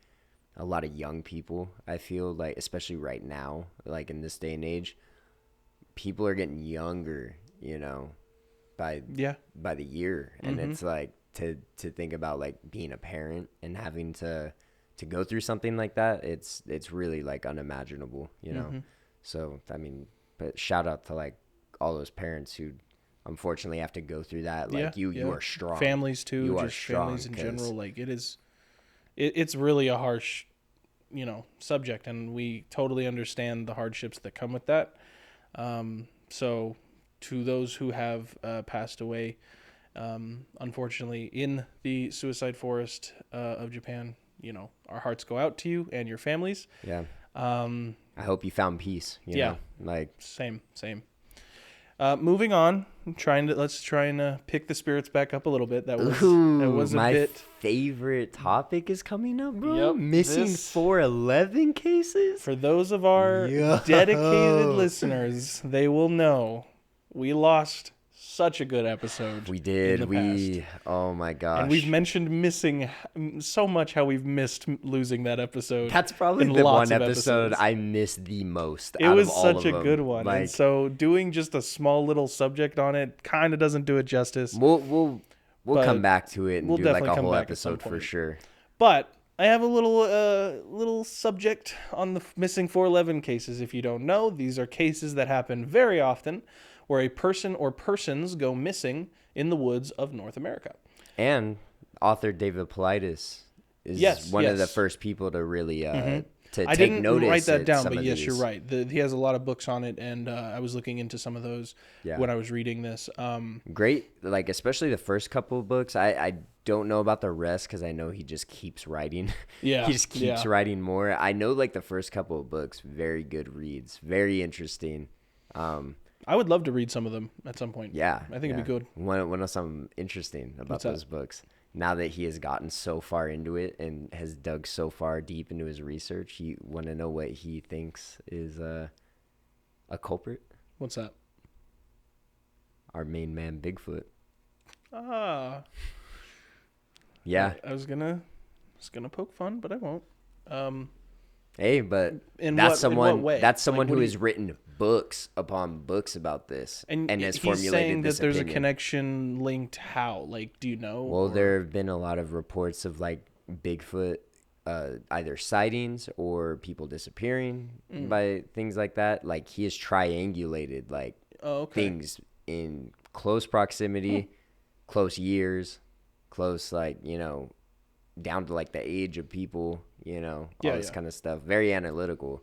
a lot of young people. I feel like, especially right now, like in this day and age, people are getting younger, by the year. And it's like to think about like being a parent and having to go through something like that, it's really like unimaginable, So I mean, but shout out to like all those parents who unfortunately have to go through that. Like you are strong. Families too, you just families in general. Like it's really a harsh, subject, and we totally understand the hardships that come with that. So to those who have passed away, unfortunately, in the suicide forest of Japan, our hearts go out to you and your families. Yeah. I hope you found peace. You know? Like same. Moving on, let's try and pick the spirits back up a little bit. That was my favorite topic is coming up, bro. Yep, Missing 411 cases. For those of our dedicated listeners, they will know we lost such a good episode. We did. In the past. Oh my gosh. And we've mentioned missing so much, how we've missed losing that episode. That's probably the one episode I missed the most. It was such a good one. And so doing just a small little subject on it kind of doesn't do it justice. We'll come back to it and do like a whole episode for sure. But I have a little subject on the missing 411 cases. If you don't know, these are cases that happen very often, where a person or persons go missing in the woods of North America. And author David Paulides is one of the first people to really to I take didn't notice. write that at down, some but of yes, these. you're right. He has a lot of books on it, and I was looking into some of those when I was reading this. Great, like especially the first couple of books. I don't know about the rest because I know he just keeps writing. Yeah, he just keeps writing more. I know like the first couple of books, very good reads, very interesting. I would love to read some of them at some point. Yeah, I think it'd be good. One of something interesting about those books. Now that he has gotten so far into it and has dug so far deep into his research, you want to know what he thinks is a culprit? What's that? Our main man, Bigfoot. Ah. Yeah. I was gonna poke fun, but I won't. Hey, but in that's what someone way? that's someone Like, what who do has written books upon books about this and has he's formulated saying this that there's opinion. a connection linked. How? Like, do you know? Well, there have been a lot of reports of like Bigfoot either sightings or people disappearing by things like that. Like he has triangulated like things in close proximity, close years, close like, you know, down to like the age of people, you know, all this kind of stuff. Very analytical,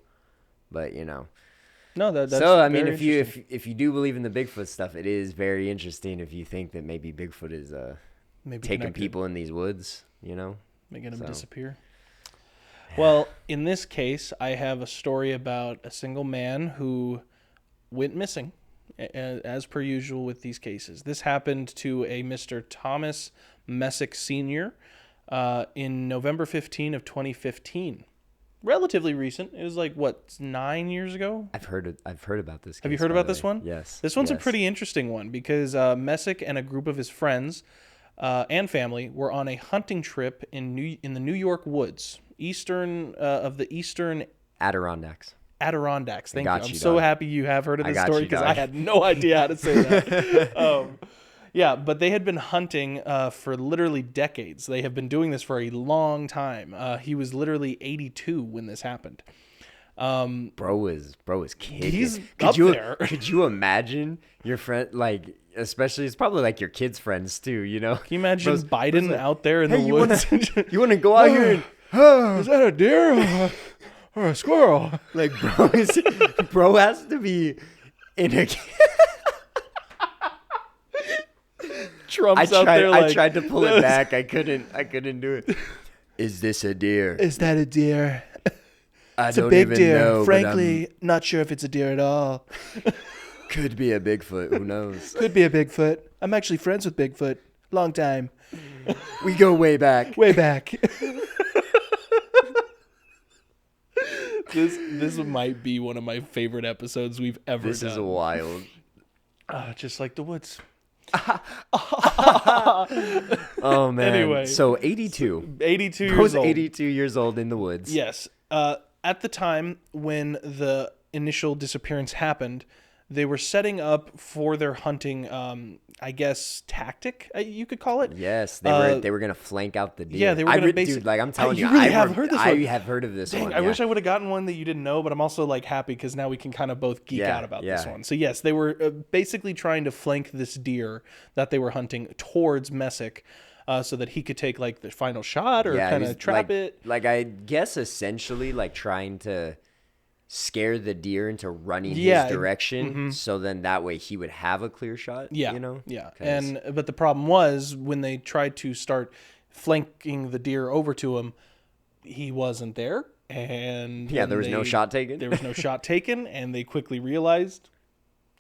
but you know. No, that's so. I mean, very if you do believe in the Bigfoot stuff, it is very interesting. If you think that maybe Bigfoot is maybe taking connected. people in these woods, you know, making them disappear. Well, in this case, I have a story about a single man who went missing, as per usual with these cases. This happened to a Mr. Thomas Messick Sr. In November 15 of 2015. Relatively recent. It was like, what, 9 years ago? I've heard about this case. Have you heard about this one? Yes. This one's a pretty interesting one because Messick and a group of his friends and family were on a hunting trip in the New York woods, eastern Adirondacks. Thank you. I'm you, so dog. happy you have heard of this got story you, because dog. I had no idea how to say that. Yeah, but they had been hunting for literally decades. They have been doing this for a long time. He was literally 82 when this happened. Bro is kicking. He's up there. Could you imagine your friend, like, especially, it's probably like your kids' friends too, you know? Can you imagine Bro's Biden like, out there in hey, the woods? you want to go out here and, Is that a deer or a squirrel? like, bro has to be in a... Trump's out there like... I tried to pull it back. I couldn't do it. Is this a deer? Is that a deer? I It's a don't big even deer. know, but Frankly, not sure if it's a deer at all. could be a Bigfoot. Who knows? Could be a Bigfoot. I'm actually friends with Bigfoot. Long time. We go way back. Way back. This might be one of my favorite episodes we've ever This done. is wild. Just like the woods. Oh man. Anyway. So 82. 82 years Bro's old. 82 years old in the woods. Yes. At the time when the initial disappearance happened, they were setting up for their hunting, I guess, tactic, you could call it. Yes, they were gonna flank out the deer. Yeah, they were gonna dude, like I'm telling you, you really I have heard this I one. have heard of this Dang, one. I wish I would have gotten one that you didn't know, but I'm also like happy because now we can kind of both geek out about this one. So yes, they were basically trying to flank this deer that they were hunting towards Messick, so that he could take like the final shot or kind of trap it. Like I guess essentially like trying to scare the deer into running Yeah, his direction, so then that way he would have a clear shot. Yeah, you know. Yeah, 'Cause- but the problem was when they tried to start flanking the deer over to him, he wasn't there, and yeah, there was no shot taken. There was no shot taken, and they quickly realized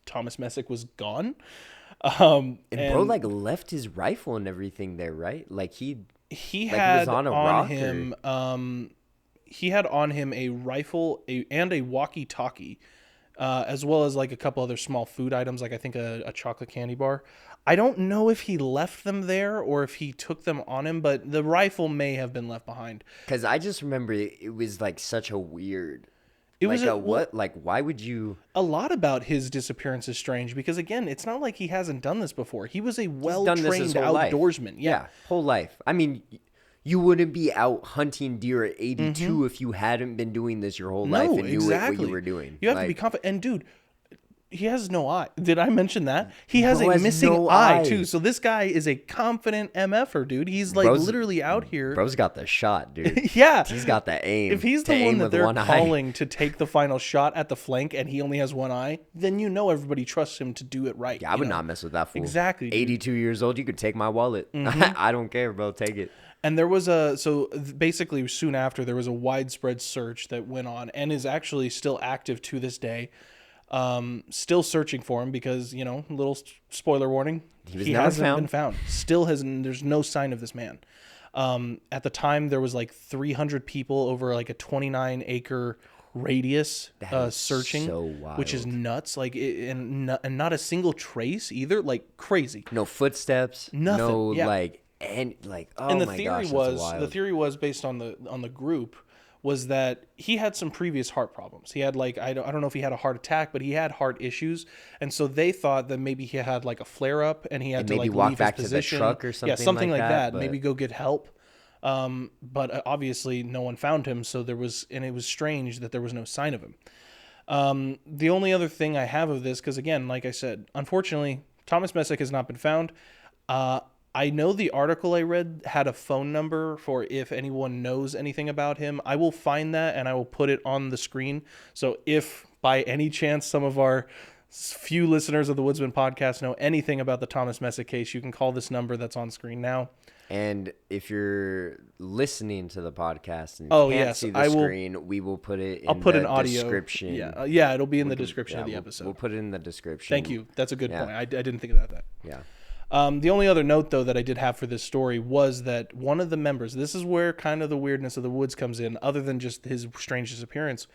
Thomas Messick was gone. And bro like left his rifle and everything there, right? Like he had was on a on rock him. He had on him a rifle and a walkie-talkie, as well as like a couple other small food items, like I think a chocolate candy bar. I don't know if he left them there or if he took them on him, but the rifle may have been left behind. Because I just remember it was like such a weird. It like was what? Like why would you? A lot about his disappearance is strange because again, it's not like he hasn't done this before. He was a done this well-trained his whole life. outdoorsman. Yeah. Whole life. I mean, you wouldn't be out hunting deer at 82 if you hadn't been doing this your whole life and knew what you were doing. You have to Like, be confident. And dude, He has no eye. Did I mention that? He has Bro a has missing no eye eye. too. So this guy is a confident MFer, dude. He's like literally out here. Bro's got the shot, dude. Yeah. He's got the aim. If he's to the aim one that with they're one eye. calling to take the final shot at the flank and he only has one eye, then you know everybody trusts him to do it right. Yeah, I would not mess with that fool. Exactly, dude. 82 years old, you could take my wallet. I don't care, bro. Take it. And there was basically soon after, there was a widespread search that went on and is actually still active to this day. Still searching for him because, little spoiler warning, he never hasn't found. been found. Still hasn't, there's no sign of this man. At the time there was like 300 people over like a 29-acre radius searching, so wild. which is nuts. Like, and not a single trace either. Like, crazy. No footsteps. Nothing, No, yeah. oh And the my theory gosh, was that's wild. the theory was based on the group was that he had some previous heart problems. He had I don't know if he had a heart attack, but he had heart issues, and so they thought that maybe he had like a flare up and he had to maybe like walk leave back his to the position. truck or something Yeah, something like like that, that. but- Maybe go get help. But obviously no one found him, so it was strange that there was no sign of him. The only other thing I have of this, because again, like I said, unfortunately, Thomas Messick has not been found. I know the article I read had a phone number for if anyone knows anything about him. I will find that and I will put it on the screen. So if by any chance some of our few listeners of the Woodsmen Podcast know anything about the Thomas Messick case, you can call this number that's on screen now. And if you're listening to the podcast and Oh, can't yes, see the I will- screen, we will put it in I'll put the an audio description. Yeah, it'll be in the description of the we'll- episode. We'll put it in the description. Thank you. That's a good Yeah. point. I didn't think about that. Yeah. The only other note, though, that I did have for this story was that one of the members, this is where kind of the weirdness of the woods comes in, other than just his strange disappearance,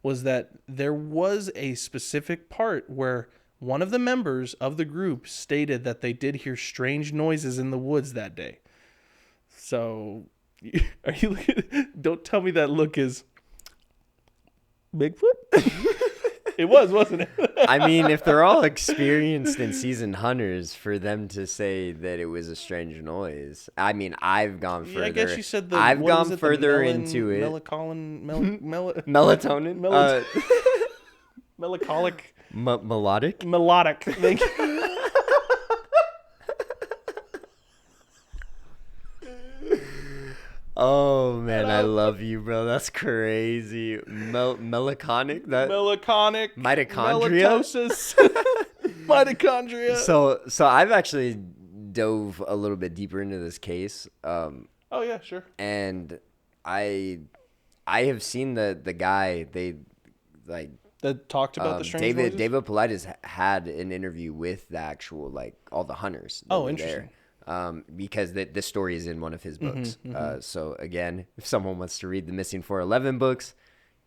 was that there was a specific part where one of the members of the group stated that they did hear strange noises in the woods that day. So, are you looking? Don't tell me that look is Bigfoot? It was, wasn't it? I mean, if they're all experienced and seasoned hunters, for them to say that it was a strange noise, I mean, I've gone further. Yeah, I guess you said the. I've what was gone it, the further into it. Melatonin, melancholic, melodic. melodic. Thank you. Oh man, I love you, bro. That's crazy. Melancholic. That Melancholic. mitochondria. Melatosis. Mitochondria. So I've actually dove a little bit deeper into this case. Oh yeah, sure. And I have seen the guy they like That talked about the strange noises? David Paulides had an interview with the actual like all the hunters that Oh, were interesting. there. Because this story is in one of his books. So again, if someone wants to read the Missing 411 books,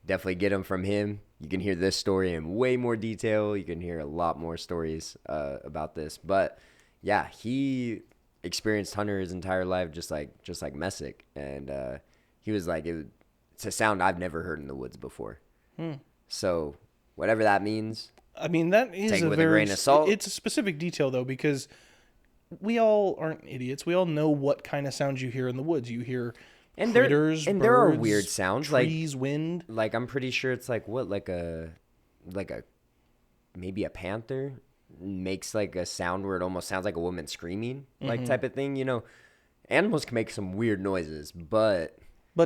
definitely get them from him. You can hear this story in way more detail. You can hear a lot more stories about this. But yeah, he experienced hunter his entire life, just like Messick, and he was like, it's a sound I've never heard in the woods before. So whatever that means. I mean, that is Take it a with a very grain of salt. It's a specific detail though, because we all aren't idiots. We all know what kind of sounds you hear in the woods. You hear critters, there are birds, weird sounds, trees, wind. Like I'm pretty sure it's like what, like a maybe a panther makes like a sound where it almost sounds like a woman screaming, like type of thing. You know, animals can make some weird noises, but to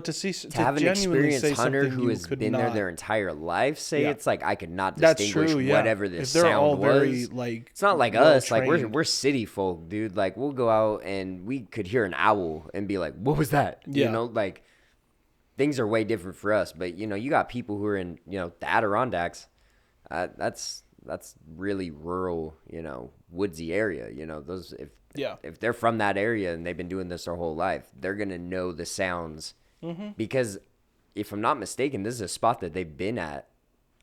have an genuinely experienced say hunter something who you has could been there not- their entire life say Yeah. it's like I could not That's distinguish true, yeah. whatever this If they're sound all was. very, like, it's not like well us. Like trained. we're city folk, dude. Like we'll go out and we could hear an owl and be like, "What was that?" Yeah. You know, like things are way different for us. But you know, you got people who are in the Adirondacks. That's really rural, woodsy area. You know, those if they're from that area and they've been doing this their whole life, they're gonna know the sounds because if I'm not mistaken, this is a spot that they've been at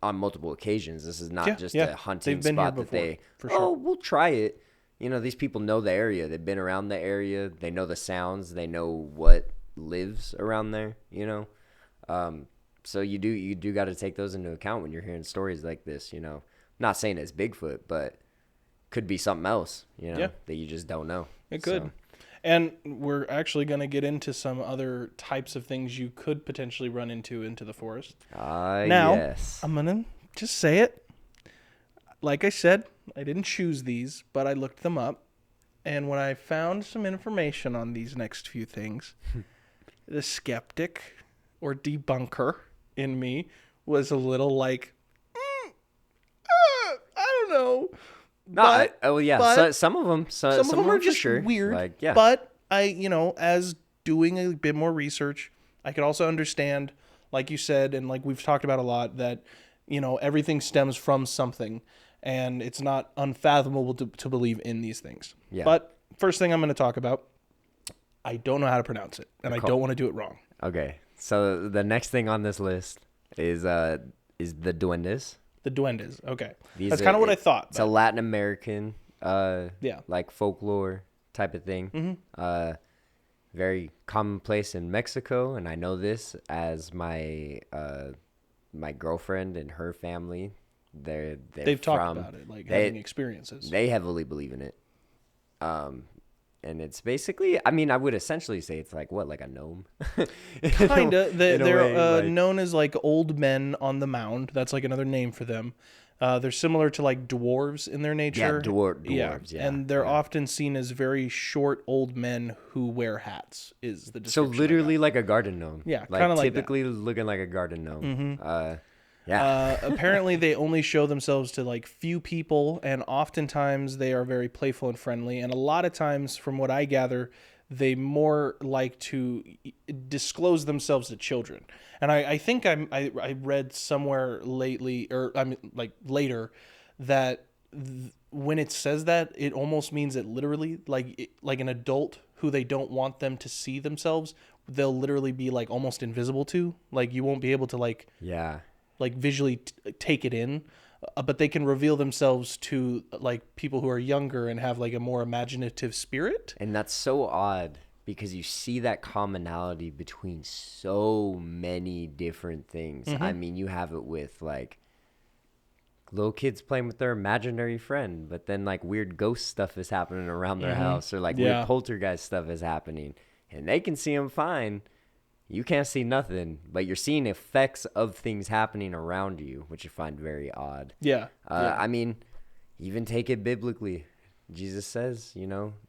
on multiple occasions. This is not just a hunting They've been here spot that before, they for sure. we'll try it. These people know the area. They've been around the area. They know the sounds. They know what lives around there. So you do got to take those into account when you're hearing stories like this. Not saying it's Bigfoot, but could be something else. That you just don't know. It could. So, And we're actually going to get into some other types of things you could potentially run into the forest. Now, yes. I'm going to just say it. like I said, I didn't choose these, but I looked them up. And when I found some information on these next few things, the skeptic or debunker in me was a little like, I don't know. No, but some of them, some of them are for just sure. weird. Like, yeah. But as doing a bit more research, I could also understand, like you said, and like we've talked about a lot, that, everything stems from something, and it's not unfathomable to believe in these things. Yeah. But first thing I'm going to talk about, I don't know how to pronounce it, and I don't want to do it wrong. Okay. So the next thing on this list is the duendes. The duendes. Okay. That's kind of what I thought. It's a Latin American, Yeah. like folklore type of thing. Very commonplace in Mexico, and I know this as my my girlfriend and her family. They've talked about it, like having experiences. They heavily believe in it. And it's basically, I mean, I would essentially say it's like like a gnome. Kinda. They're like, known as like old men on the mound. That's like another name for them. They're similar to like dwarves in their nature. Yeah, dwarves. Yeah, and they're often seen as very short old men who wear hats. Is the so description literally like a garden gnome. Yeah, like kinda like typically looking like a garden gnome. Yeah. Apparently, they only show themselves to like few people, and oftentimes they are very playful and friendly. And a lot of times, from what I gather, they more like to disclose themselves to children. And I think I read somewhere lately, or I mean like later, that when it says that, it almost means it literally like an adult who they don't want them to see themselves, they'll literally be like almost invisible to. Like you won't be able to like visually take it in, but they can reveal themselves to like people who are younger and have like a more imaginative spirit. And that's so odd because you see that commonality between so many different things. I mean, you have it with like little kids playing with their imaginary friend, but then like weird ghost stuff is happening around their house, or like weird poltergeist stuff is happening, and they can see them fine. You can't see nothing, but you're seeing effects of things happening around you, which you find very odd. Yeah. I mean, even take it biblically. Jesus says,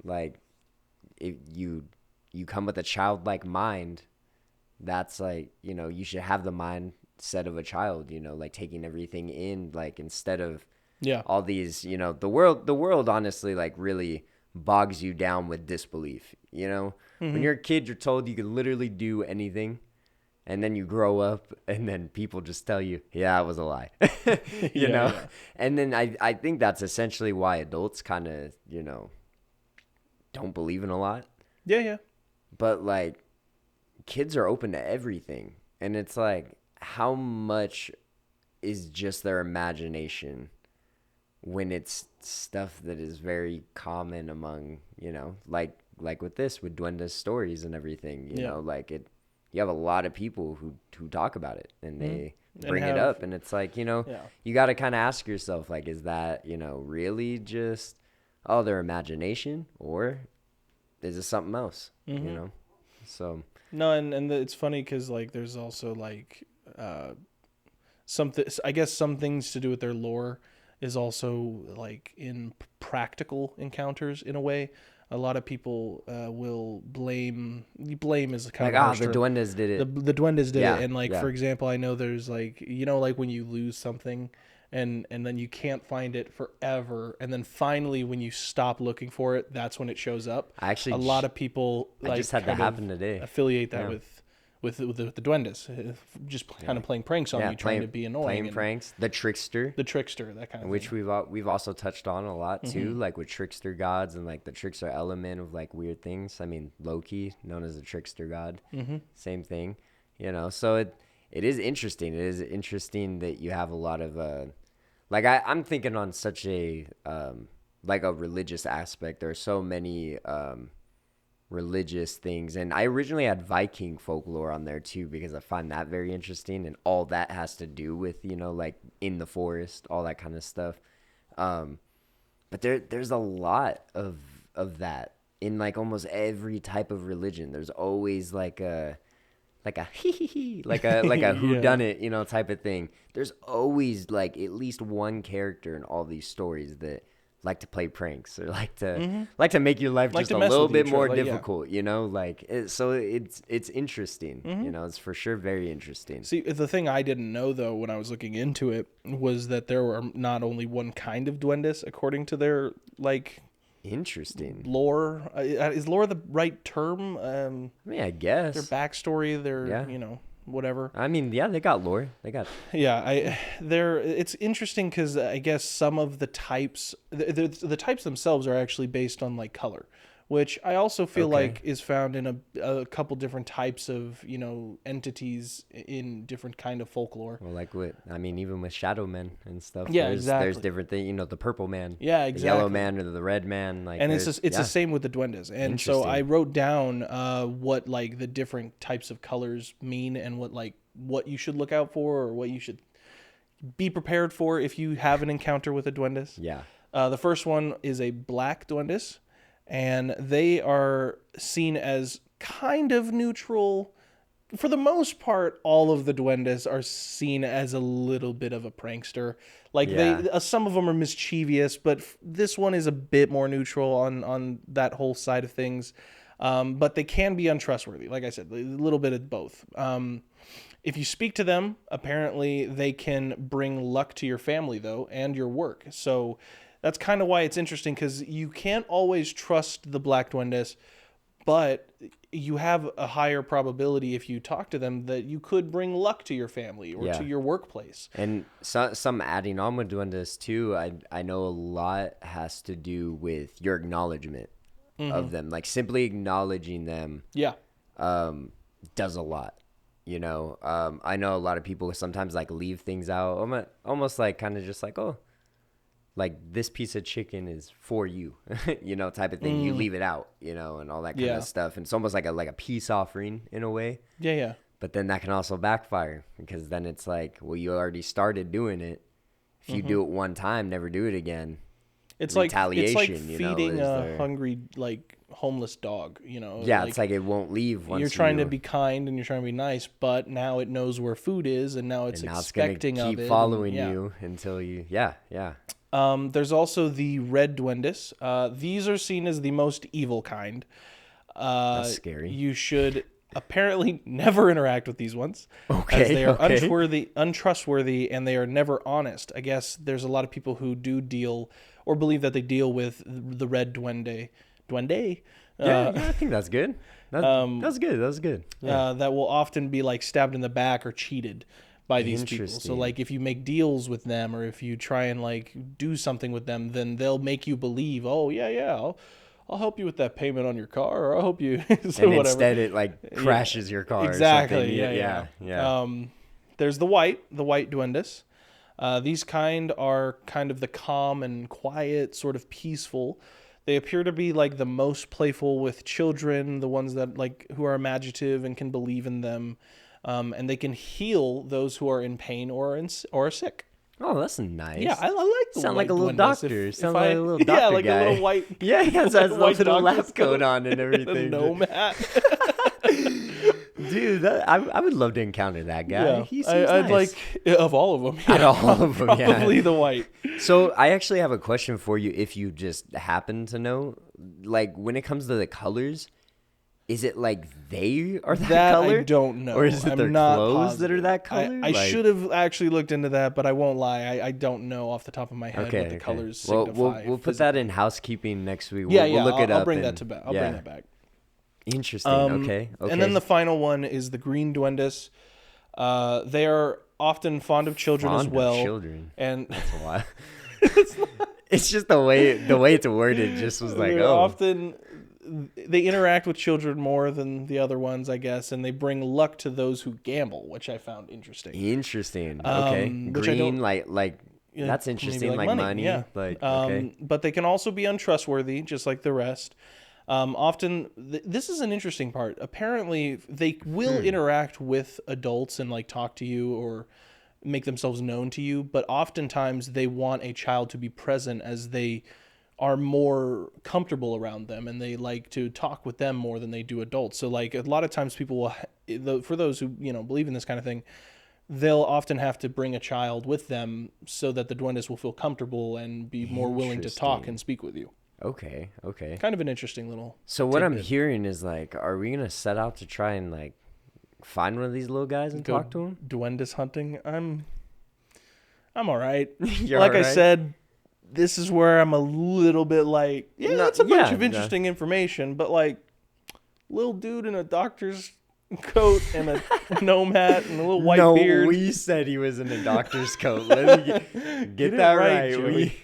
like if you come with a childlike mind, that's like, you should have the mindset of a child, like taking everything in, like instead of all these, the world honestly like really bogs you down with disbelief. When you're a kid, you're told you can literally do anything, and then you grow up and then people just tell you, yeah, it was a lie. And then I think that's essentially why adults kind of don't believe in a lot. But like kids are open to everything, and it's like how much is just their imagination when it's stuff that is very common among, like with duendes stories and everything, like you have a lot of people who talk about it, and they bring it up, and it's like, you got to kind of ask yourself, like, is that, really just, their imagination, or is it something else, so. No, and it's funny because, like, there's also, like, something, I guess some things to do with their lore is also, like, in practical encounters in a way. A lot of people will blame is kind of the duendes did it. The duendes did it, and like for example, I know there's like like when you lose something, and then you can't find it forever, and then finally when you stop looking for it, that's when it shows up. Actually, a lot of people I just had that happen today. Affiliate that with the duendes, just kind of playing pranks on you, trying to be annoying. Playing pranks, the trickster, that kind of which thing. we've also touched on a lot too, like with trickster gods and like the trickster element of like weird things. I mean, Loki, known as a trickster god, same thing, So it is interesting. It is interesting that you have a lot of like I'm thinking on such a like a religious aspect. There are so many religious things, and I originally had Viking folklore on there too because I find that very interesting, and all that has to do with like in the forest, all that kind of stuff. But there's a lot of that in like almost every type of religion. There's always like like a hee hee hee, like a who done it, you know, type of thing. There's always like at least one character in all these stories that like to play pranks or like to make your life just a little bit more difficult, you know, like so it's interesting, you know, it's for sure very interesting. See, the thing I didn't know though when I was looking into it was that there were not only one kind of duendes according to their like interesting lore. Is lore the right term? I mean, I guess their backstory, their you know, whatever. I mean, yeah, they got lore. They got it's interesting because I guess some of the types, the types themselves are actually based on like color, which I also feel like is found in a couple different types of, you know, entities in different kind of folklore. Well, like what I mean, even with shadow men and stuff. Yeah, there's different things. You know, the purple man. Yeah, exactly. The yellow man or the red man. Like, and it's the same with the duendes. And so I wrote down what like the different types of colors mean and what you should look out for or what you should be prepared for if you have an encounter with a duendes. Yeah. The first one is a black duendes. And they are seen as kind of neutral. For the most part, all of the duendes are seen as a little bit of a prankster. Like some of them are mischievous, but this one is a bit more neutral on that whole side of things. But they can be untrustworthy. Like I said, a little bit of both. If you speak to them, apparently they can bring luck to your family, though, and your work. So that's kind of why it's interesting, because you can't always trust the black duendes, but you have a higher probability if you talk to them that you could bring luck to your family or to your workplace. And some adding on with duendes too, I know a lot has to do with your acknowledgement of them. Like simply acknowledging them does a lot. You know, I know a lot of people sometimes like leave things out, almost like kind of just like, oh, like this piece of chicken is for you, you know, type of thing. You leave it out, you know, and all that kind of stuff. And it's almost like a peace offering in a way. Yeah, yeah. But then that can also backfire, because then it's like, well, you already started doing it. If you do it one time, never do it again. It's like feeding a hungry, like homeless dog, you know. Yeah, like, it's like it won't leave. Once you're trying to be kind and you're trying to be nice, but now it knows where food is, and now it's expecting of it. Keep following you until you, yeah. There's also the red duendes. These are seen as the most evil kind. That's scary. You should apparently never interact with these ones. Okay. As they are untrustworthy, and they are never honest. I guess there's a lot of people who do deal or believe that they deal with the red duende. Yeah, I think that's good. That's good. Yeah. That will often be like stabbed in the back or cheated by these people. So like if you make deals with them, or if you try and like do something with them, then they'll make you believe, oh yeah, I'll help you with that payment on your car, or I'll help you. So and whatever. Instead it like crashes your car. Exactly. Or yeah. There's the white duendes. These are kind of the calm and quiet, sort of peaceful. They appear to be like the most playful with children, the ones that like who are imaginative and can believe in them. And they can heal those who are in pain or are sick. Oh, that's nice. Yeah, I like the sound white like a little doctor. Sound like a little doctor yeah, like guy. A little white. Yeah, he has a little lab coat coat on and everything. No hat. Dude, I would love to encounter that guy. Yeah, he seems I'd nice. like of all of them. Yeah, out of all of them, probably the white. So I actually have a question for you. If you just happen to know, like when it comes to the colors, is it like they are that color? I don't know. Or is it their clothes that are that color? I should have actually looked into that, but I won't lie. I don't know off the top of my head what the colors signify. We'll put that in housekeeping next week. We'll look it up. I'll bring that back. I'll bring that back. Interesting. Okay. And then the final one is the green duendes. They are often fond of children as well. Children. And that's a lot. It's just the way it's worded. Just was like, often they interact with children more than the other ones, I guess, and they bring luck to those who gamble, which I found interesting. Okay. Green, like that's interesting. Like money. Yeah. Like okay. But they can also be untrustworthy, just like the rest. Often, this is an interesting part. Apparently, they will interact with adults and like talk to you or make themselves known to you, but oftentimes they want a child to be present as they are more comfortable around them, and they like to talk with them more than they do adults. So like a lot of times people will, for those who, you know, believe in this kind of thing, they'll often have to bring a child with them so that the duendes will feel comfortable and be more willing to talk and speak with you. Okay. Kind of an interesting little So what I'm tidbit. hearing is like, are we gonna set out to try and like find one of these little guys and talk to him? Duendes hunting. I'm all right. You're like all I right? said, this is where I'm a little bit like, yeah, that's a bunch of interesting information, but like, little dude in a doctor's coat and a gnome hat and a little white beard. we said he was in a doctor's coat. Let me get that right. Joey.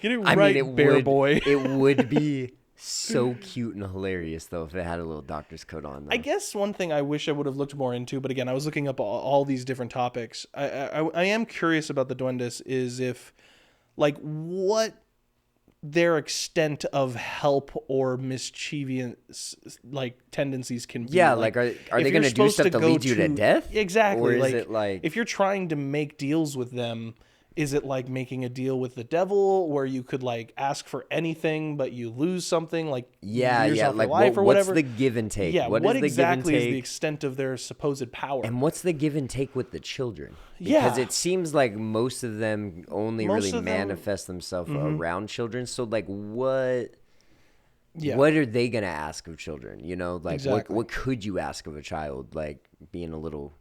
Get it I right, mean, bear would, boy. It would be so cute and hilarious though if it had a little doctor's coat on. Though. I guess one thing I wish I would have looked more into, but again, I was looking up all these different topics. I am curious about the duendes is if, like, what their extent of help or mischievous like tendencies can be. Yeah, like are they going to do stuff to lead you to death? Exactly. Or is like, it like if you're trying to make deals with them, is it like making a deal with the devil where you could like ask for anything but you lose something like years off like your life or what's whatever? the give and take? Yeah, what what is the exactly give is and the take? extent of their supposed power? And what's the give and take with the children? Because Yeah. it seems like most of them only Most really of them- manifest themselves around children. So like what Yeah. what are they gonna ask of children? You know, like Exactly. what could you ask of a child? Like being a little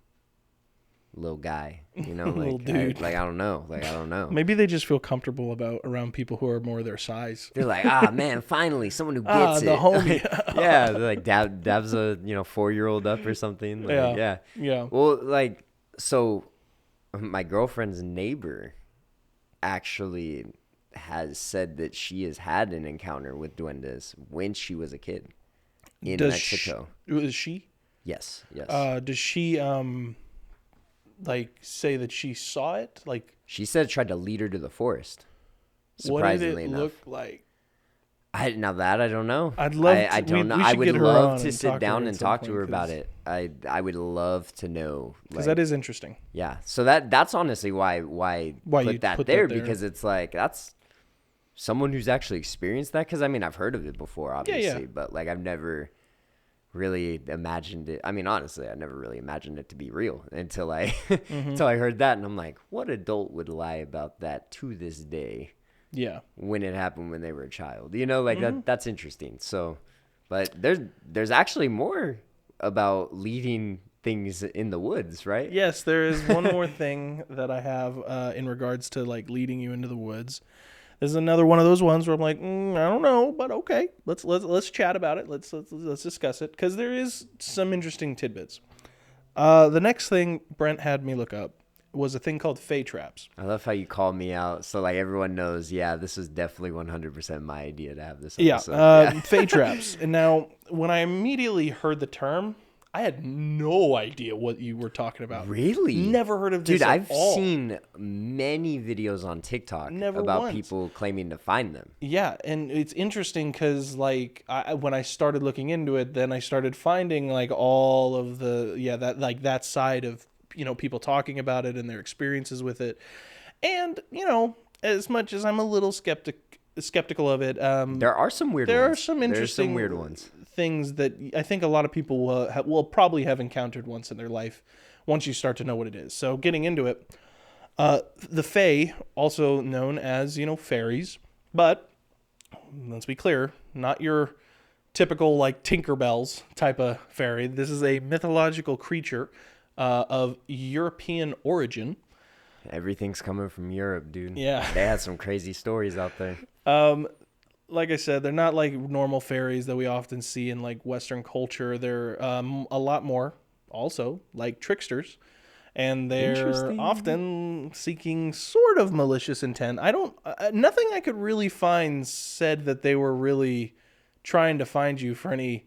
guy, you know, like Little dude. I don't know. Maybe they just feel comfortable around people who are more their size. They're like, man, finally someone who gets it. the homie. Yeah, they're like dabs a 4-year-old up or something. Like, Yeah. Well, like so, my girlfriend's neighbor actually has said that she has had an encounter with duendes when she was a kid in Mexico. Is she? Yes. Does she like say that she saw it? Like, She said it tried to lead her to the forest. what did Surprisingly it enough. look like? I don't know. I'd love I to- don't know. we I should would get her on love to and sit talk to down her and at some talk to point, her about 'cause- it. I would love to know Because that is interesting. yeah. So that's honestly why you put that put there that there. because it's like that's someone who's actually experienced that. Because I mean I've heard of it before, obviously, but like I've never really imagined it. I mean honestly, I never really imagined it to be real until I until I heard that, and I'm like, what adult would lie about that to this day? Yeah. When it happened when they were a child, you know, like Mm-hmm. that's interesting. So, but there's actually more about leading things in the woods, right? Yes, there is one more thing that I have in regards to like leading you into the woods. This is another one of those ones where I'm like, I don't know, but okay, let's chat about it. Let's discuss it because there is some interesting tidbits. The next thing Brent had me look up was a thing called Fey traps. I love how you called me out, so like everyone knows. Yeah, this was definitely 100% my idea to have this Yeah, episode. Fey traps. And now, when I immediately heard the term, I had no idea what you were talking about. Really? Never heard of this Dude, at I've all. seen many videos on TikTok Never about once. people claiming to find them. Yeah, and it's interesting because like when I started looking into it, then I started finding like all of that side of people talking about it and their experiences with it, and as much as I'm a little skeptical of it, There are some weird ones. there are some There's interesting some weird ones. things that I think a lot of people will probably have encountered once in their life once you start to know what it is. So getting into it, the Fae, also known as fairies, but let's be clear, not your typical like Tinkerbells type of fairy. This is a mythological creature of European origin. Everything's coming from Europe, dude. Yeah. They had some crazy stories out there. Like I said, they're not like normal fairies that we often see in like Western culture. They're a lot more also like tricksters, and they're Interesting. often seeking sort of malicious intent. Nothing I could really find said that they were really trying to find you for any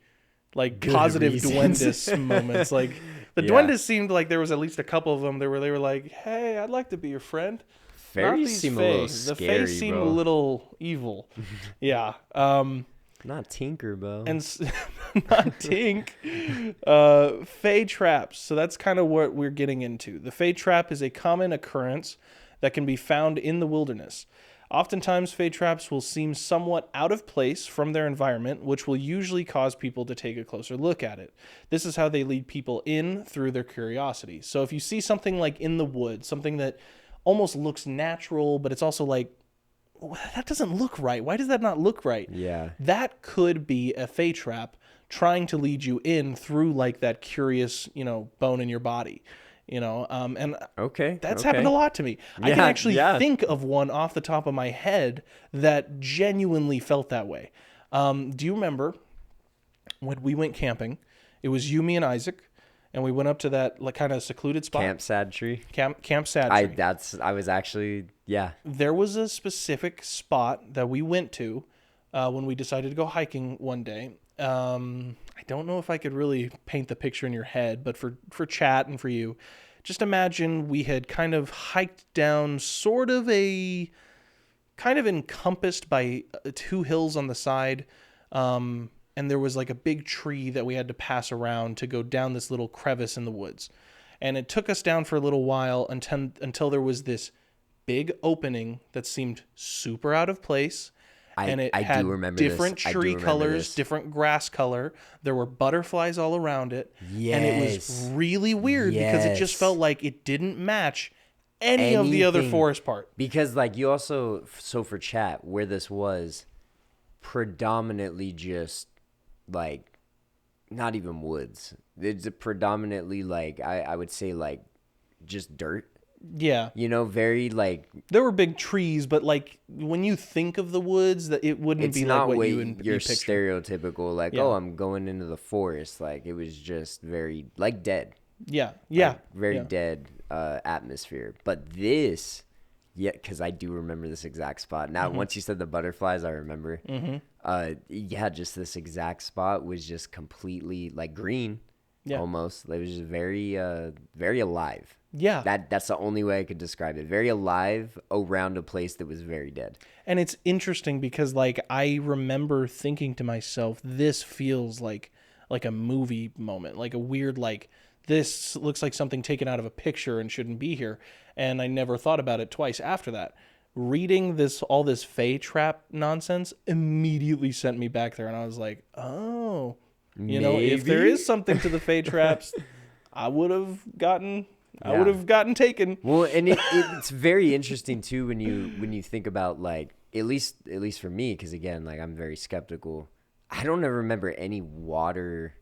like Good positive reasons. duendes moments. Like the Yeah. duendes seemed like there was at least a couple of them where they were like, "Hey, I'd like to be your friend." Not Fairies these seem fae. a little The scary, fae seem bro. a little evil. Yeah. Not Tinkerbell. And not Tink. Fae traps. So that's kind of what we're getting into. The Fae trap is a common occurrence that can be found in the wilderness. Oftentimes, Fey traps will seem somewhat out of place from their environment, which will usually cause people to take a closer look at it. This is how they lead people in through their curiosity. So if you see something like in the woods, something that almost looks natural, but it's also like, that doesn't look right. Why does that not look right? Yeah. That could be a Fey trap trying to lead you in through like that curious, bone in your body. And that's happened a lot to me. I can actually think of one off the top of my head that genuinely felt that way. Do you remember when we went camping? It was you, me, and Isaac, and we went up to that like kind of secluded spot. Camp Sad Tree. Camp Sad Tree. I was actually, yeah. There was a specific spot that we went to when we decided to go hiking one day. I don't know if I could really paint the picture in your head, but for chat and for you, just imagine we had kind of hiked down sort of encompassed by two hills on the side. And there was like a big tree that we had to pass around to go down this little crevice in the woods. And it took us down for a little while until there was this big opening that seemed super out of place. And it had different tree colors, different grass color. There were butterflies all around it. Yes. And it was really weird because it just felt like it didn't match anything of the other forest part. Because like you also, so for chat, where this was predominantly just like, not even woods. It's predominantly like, I would say like just dirt. Yeah. Very like... There were big trees, but like when you think of the woods, that it wouldn't be like what you picture. Stereotypical, like, oh, I'm going into the forest. Like it was just very, like dead. Yeah. Yeah. Like, very dead atmosphere. But this, because I do remember this exact spot. Now, once you said the butterflies, I remember. Just this exact spot was just completely like green. Yeah. Almost. It was just very, very alive. Yeah. That's the only way I could describe it. Very alive around a place that was very dead. And it's interesting because like I remember thinking to myself, this feels like a movie moment, like a weird, like this looks like something taken out of a picture and shouldn't be here. And I never thought about it twice after that. Reading all this Fey trap nonsense immediately sent me back there. And I was like, oh, if there is something to the Fey traps, I would have gotten taken. Well, and it's very interesting too when you think about like at least for me, because again, like I'm very skeptical. I don't ever remember any water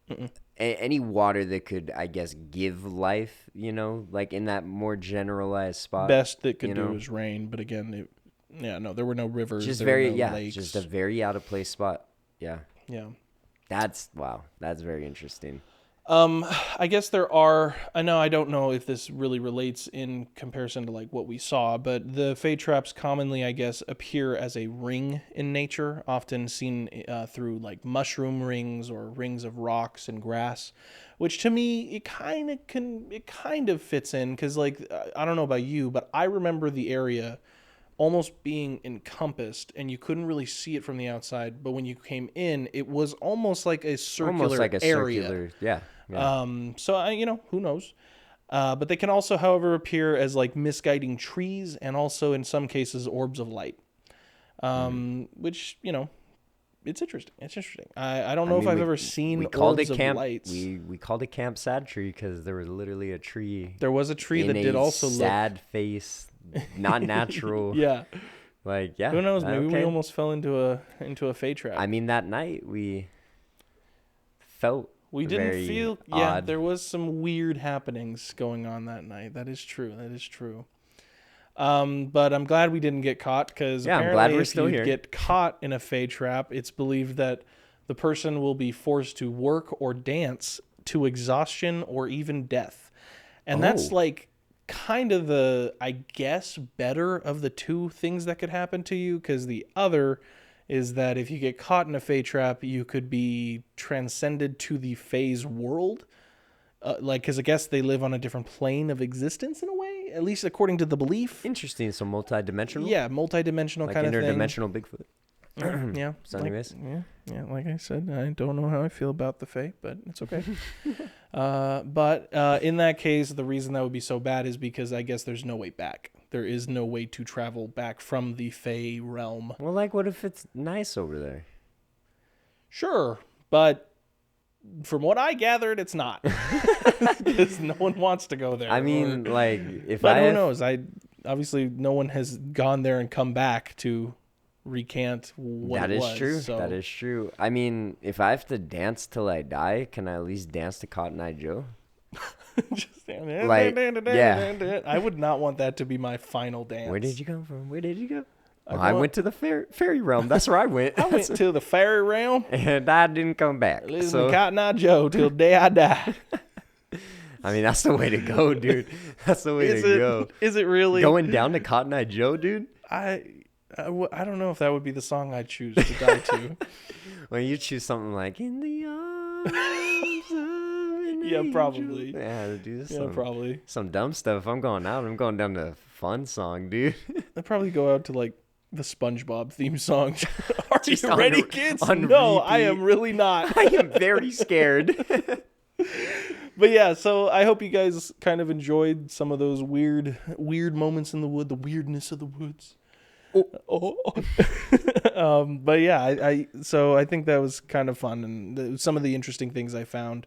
that could, I guess, give life. Like in that more generalized spot. Best that could do is rain, but again, there were no rivers. Just lakes. Just a very out of place spot. Yeah. Yeah. That's very interesting. I guess I don't know if this really relates in comparison to like what we saw, but the Fey traps commonly, I guess, appear as a ring in nature, often seen through like mushroom rings or rings of rocks and grass, which to me, it kind of fits in because like, I don't know about you, but I remember the area almost being encompassed and you couldn't really see it from the outside, but when you came in, it was almost like a circular area. Yeah. So who knows? But they can also, however, appear as like misguiding trees and also in some cases orbs of light. Which, it's interesting. It's interesting. I don't know if I've ever seen orbs of lights. We called it Camp Sad Tree because there was literally a tree. There was a tree that did also look sad face, not natural. Yeah. Like, yeah. Who knows? Maybe we almost fell into a Fey trap. I mean, that night we felt didn't feel odd. There was some weird happenings going on that night. That is true. But I'm glad we didn't get caught because I'm glad we're still here. Get caught in a Fey trap, it's believed that the person will be forced to work or dance to exhaustion or even death. And that's like kind of the, I guess, better of the two things that could happen to you, because the other is that if you get caught in a Fey trap, you could be transcended to the Fey's world. Because I guess they live on a different plane of existence in a way, at least according to the belief. Interesting. So multi-dimensional? Yeah, multi-dimensional kind of thing. Interdimensional Bigfoot. Yeah. Yeah, like I said, I don't know how I feel about the Fae, but it's okay. But in that case, the reason that would be so bad is because I guess there's no way back. There is no way to travel back from the Fey realm. Well, like, what if it's nice over there? Sure, but from what I gathered, it's not. Because no one wants to go there. I mean, like, if but I who knows? Obviously, no one has gone there and come back to recant what that it is was. true. So. That is true. I mean, if I have to dance till I die, can I at least dance to Cotton Eye Joe? Like, yeah. I would not want that to be my final dance. Where did you come from? Where did you go? Well, I went to the fairy realm. That's where I went. I went to the fairy realm. And I didn't come back. Listen to Cotton Eye Joe till the day I die. I mean, that's the way to go, dude. That's the way to go. Is it really? Going down to Cotton Eye Joe, dude? I don't know if that would be the song I'd choose to die to. Well, you choose something like In the Arms of an Yeah, Angel. probably. Yeah, dude. Yeah, probably. Some dumb stuff. If I'm going out, I'm going down to a fun song, dude. I'd probably go out to like the SpongeBob theme song. Are Just you on ready, re- kids? on No, I repeat. am really not. I am very scared. But yeah, so I hope you guys kind of enjoyed some of those weird moments in the wood, the weirdness of the woods. But yeah, I think that was kind of fun, and some of the interesting things I found,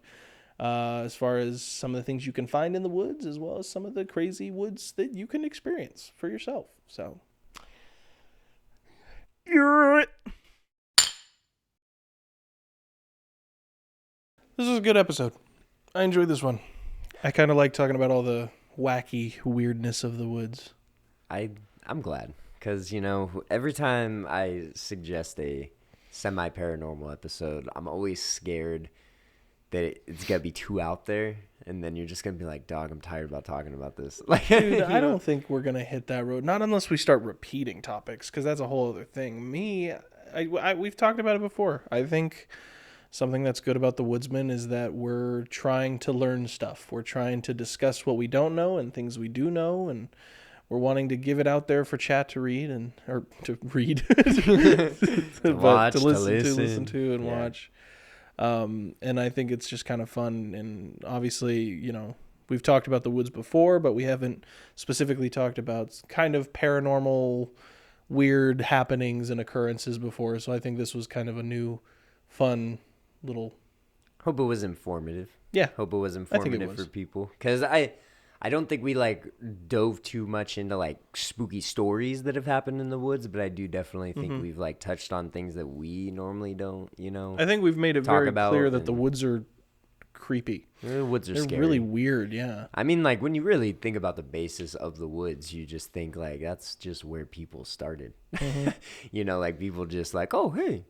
as far as some of the things you can find in the woods, as well as some of the crazy woods that you can experience for yourself. So, this was a good episode. I enjoyed this one. I kind of like talking about all the wacky weirdness of the woods. I'm glad, because, you know, every time I suggest a semi-paranormal episode, I'm always scared that it's going to be too out there, and then you're just going to be like, dog, I'm tired about talking about this. Like, Dude, I don't think we're going to hit that road. Not unless we start repeating topics, because that's a whole other thing. We've talked about it before. I think something that's good about the Woodsmen is that we're trying to learn stuff. We're trying to discuss what we don't know and things we do know, and we're wanting to give it out there for chat to read or to read, watch, to listen Yeah. and watch. And I think it's just kind of fun. And obviously, you know, we've talked about the woods before, but we haven't specifically talked about kind of paranormal, weird happenings and occurrences before. So I think this was kind of a new, fun little. Hope it was informative. Yeah. Hope it was think it informative was. for people. Because I don't think we, like, dove too much into, like, spooky stories that have happened in the woods, but I do definitely think we've, like, touched on things that we normally don't, you know. I think we've made it talk very about clear that the and- woods are creepy. The woods are They're scary. really weird, yeah. I mean, like, when you really think about the basis of the woods, you just think, like, that's just where people started. You know, like, people just like, oh, hey,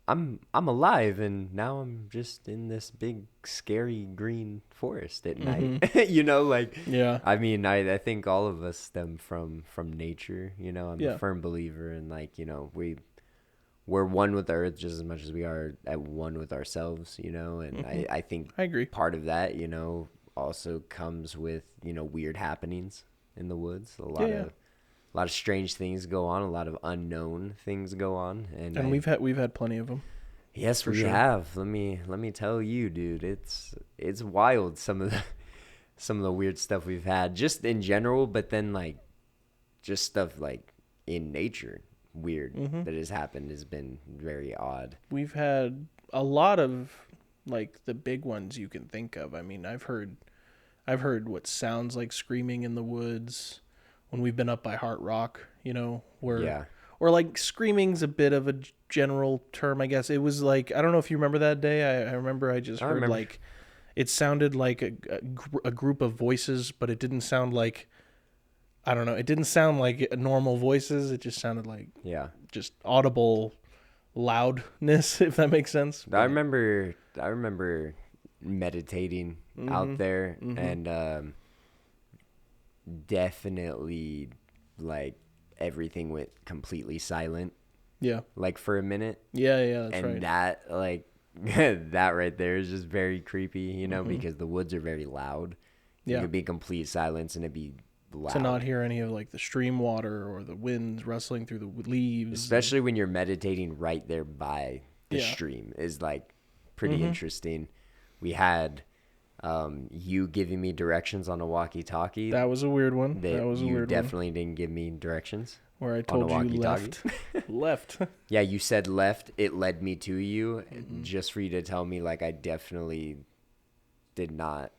I'm alive, and now I'm just in this big, scary green forest at night. You know, like, Yeah. I mean, I think all of us stem from nature, you know. I'm Yeah. a firm believer in, like, you know, we're one with the earth just as much as we are at one with ourselves, you know. And I think I agree. part of that, you know, also comes with, you know, weird happenings in the woods. A lot of strange things go on, a lot of unknown things go on, and we've had plenty of them. yes, we sure. have. Let me tell you, dude, it's wild, some of the weird stuff we've had just in general, but then, like, just stuff like in nature weird that has happened has been very odd. We've had a lot of, like, the big ones you can think of. I mean, I've heard what sounds like screaming in the woods when we've been up by Heart Rock, you know, Yeah. or like screaming's a bit of a general term, I guess. It was like, I don't know if you remember that day. I remember I just heard like, it sounded like a group of voices, but it didn't sound like, I don't know. It didn't sound like normal voices. It just sounded like just audible loudness, if that makes sense. I remember meditating out there, and definitely, like, everything went completely silent, Yeah. like, for a minute. Yeah, that's And right. that, like, that right there is just very creepy, you know, because the woods are very loud. Yeah. It could be complete silence and it'd be loud. To not hear any of, like, the stream water or the winds rustling through the leaves. Especially when you're meditating right there by the Yeah. stream is, like, pretty interesting. We had You giving me directions on a walkie-talkie. That was a weird one. That was a weird You definitely didn't give me directions. Where I told you left. Left. Yeah, you said left. It led me to you, just for you to tell me, like, I definitely did not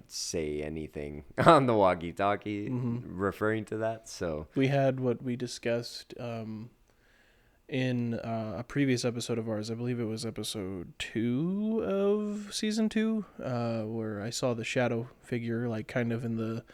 say anything on the walkie-talkie referring to that. So we had what we discussed in a previous episode of ours. I believe it was episode 2 of season 2, where I saw the shadow figure, like, kind of in the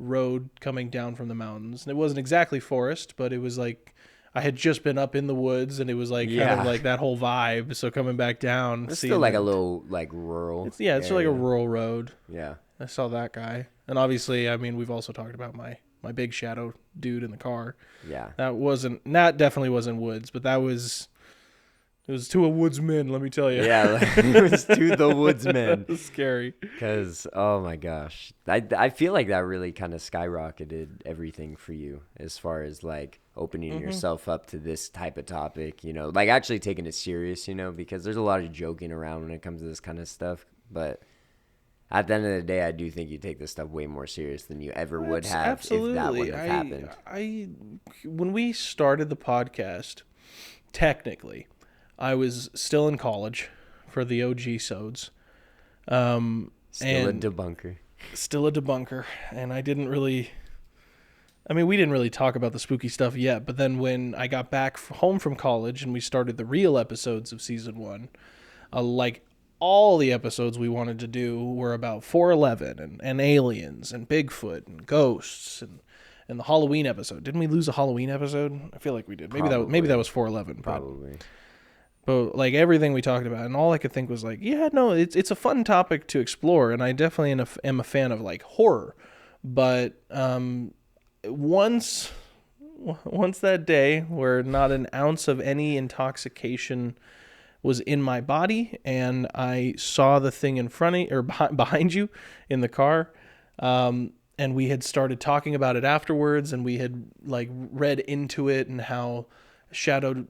road coming down from the mountains. And it wasn't exactly forest, but it was like I had just been up in the woods, and it was like kind of like that whole vibe. So coming back down, it's still like a little like rural. It's still like a rural road. Yeah, I saw that guy, and obviously, I mean, we've also talked about my big shadow dude in the car. Yeah, that definitely wasn't woods, but it was to a woodsman, let me tell you. Yeah, it was to the woodsman. It was scary. Because, oh my gosh, I feel like that really kind of skyrocketed everything for you as far as like opening yourself up to this type of topic, you know, like actually taking it serious, you know, because there's a lot of joking around when it comes to this kind of stuff. But at the end of the day, I do think you take this stuff way more serious than you ever would have if that wouldn't have happened. When we started the podcast, technically, I was still in college for the OG sods. Still a debunker. Still a debunker. And we didn't really talk about the spooky stuff yet. But then when I got back home from college and we started the real episodes of season 1, like all the episodes we wanted to do were about 411 and aliens and Bigfoot and ghosts and the Halloween episode. Didn't we lose a Halloween episode? I feel like we did. Maybe that was 411. Probably. But like everything we talked about, and all I could think was like, yeah, no, it's a fun topic to explore, and I definitely am a fan of like horror. But once that day where not an ounce of any intoxication was in my body, and I saw the thing in front of or behind you in the car, and we had started talking about it afterwards, and we had like read into it and how shadowed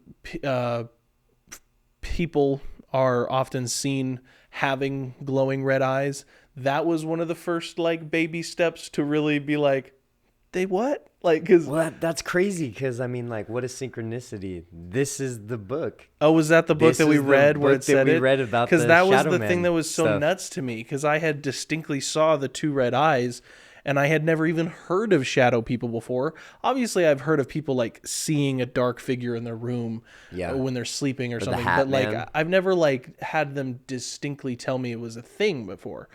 people are often seen having glowing red eyes. That was one of the first like baby steps to really be like, they what? Like, cause that's crazy. Cause I mean, like, what is synchronicity? This is the book. Oh, was that the book that we read where it said it? Read about because that was the Man thing that was so stuff. nuts to me. Cause I had distinctly saw the 2 red eyes, and I had never even heard of shadow people before. Obviously, I've heard of people like seeing a dark figure in their room when they're sleeping or something. But like, I've never like had them distinctly tell me it was a thing before.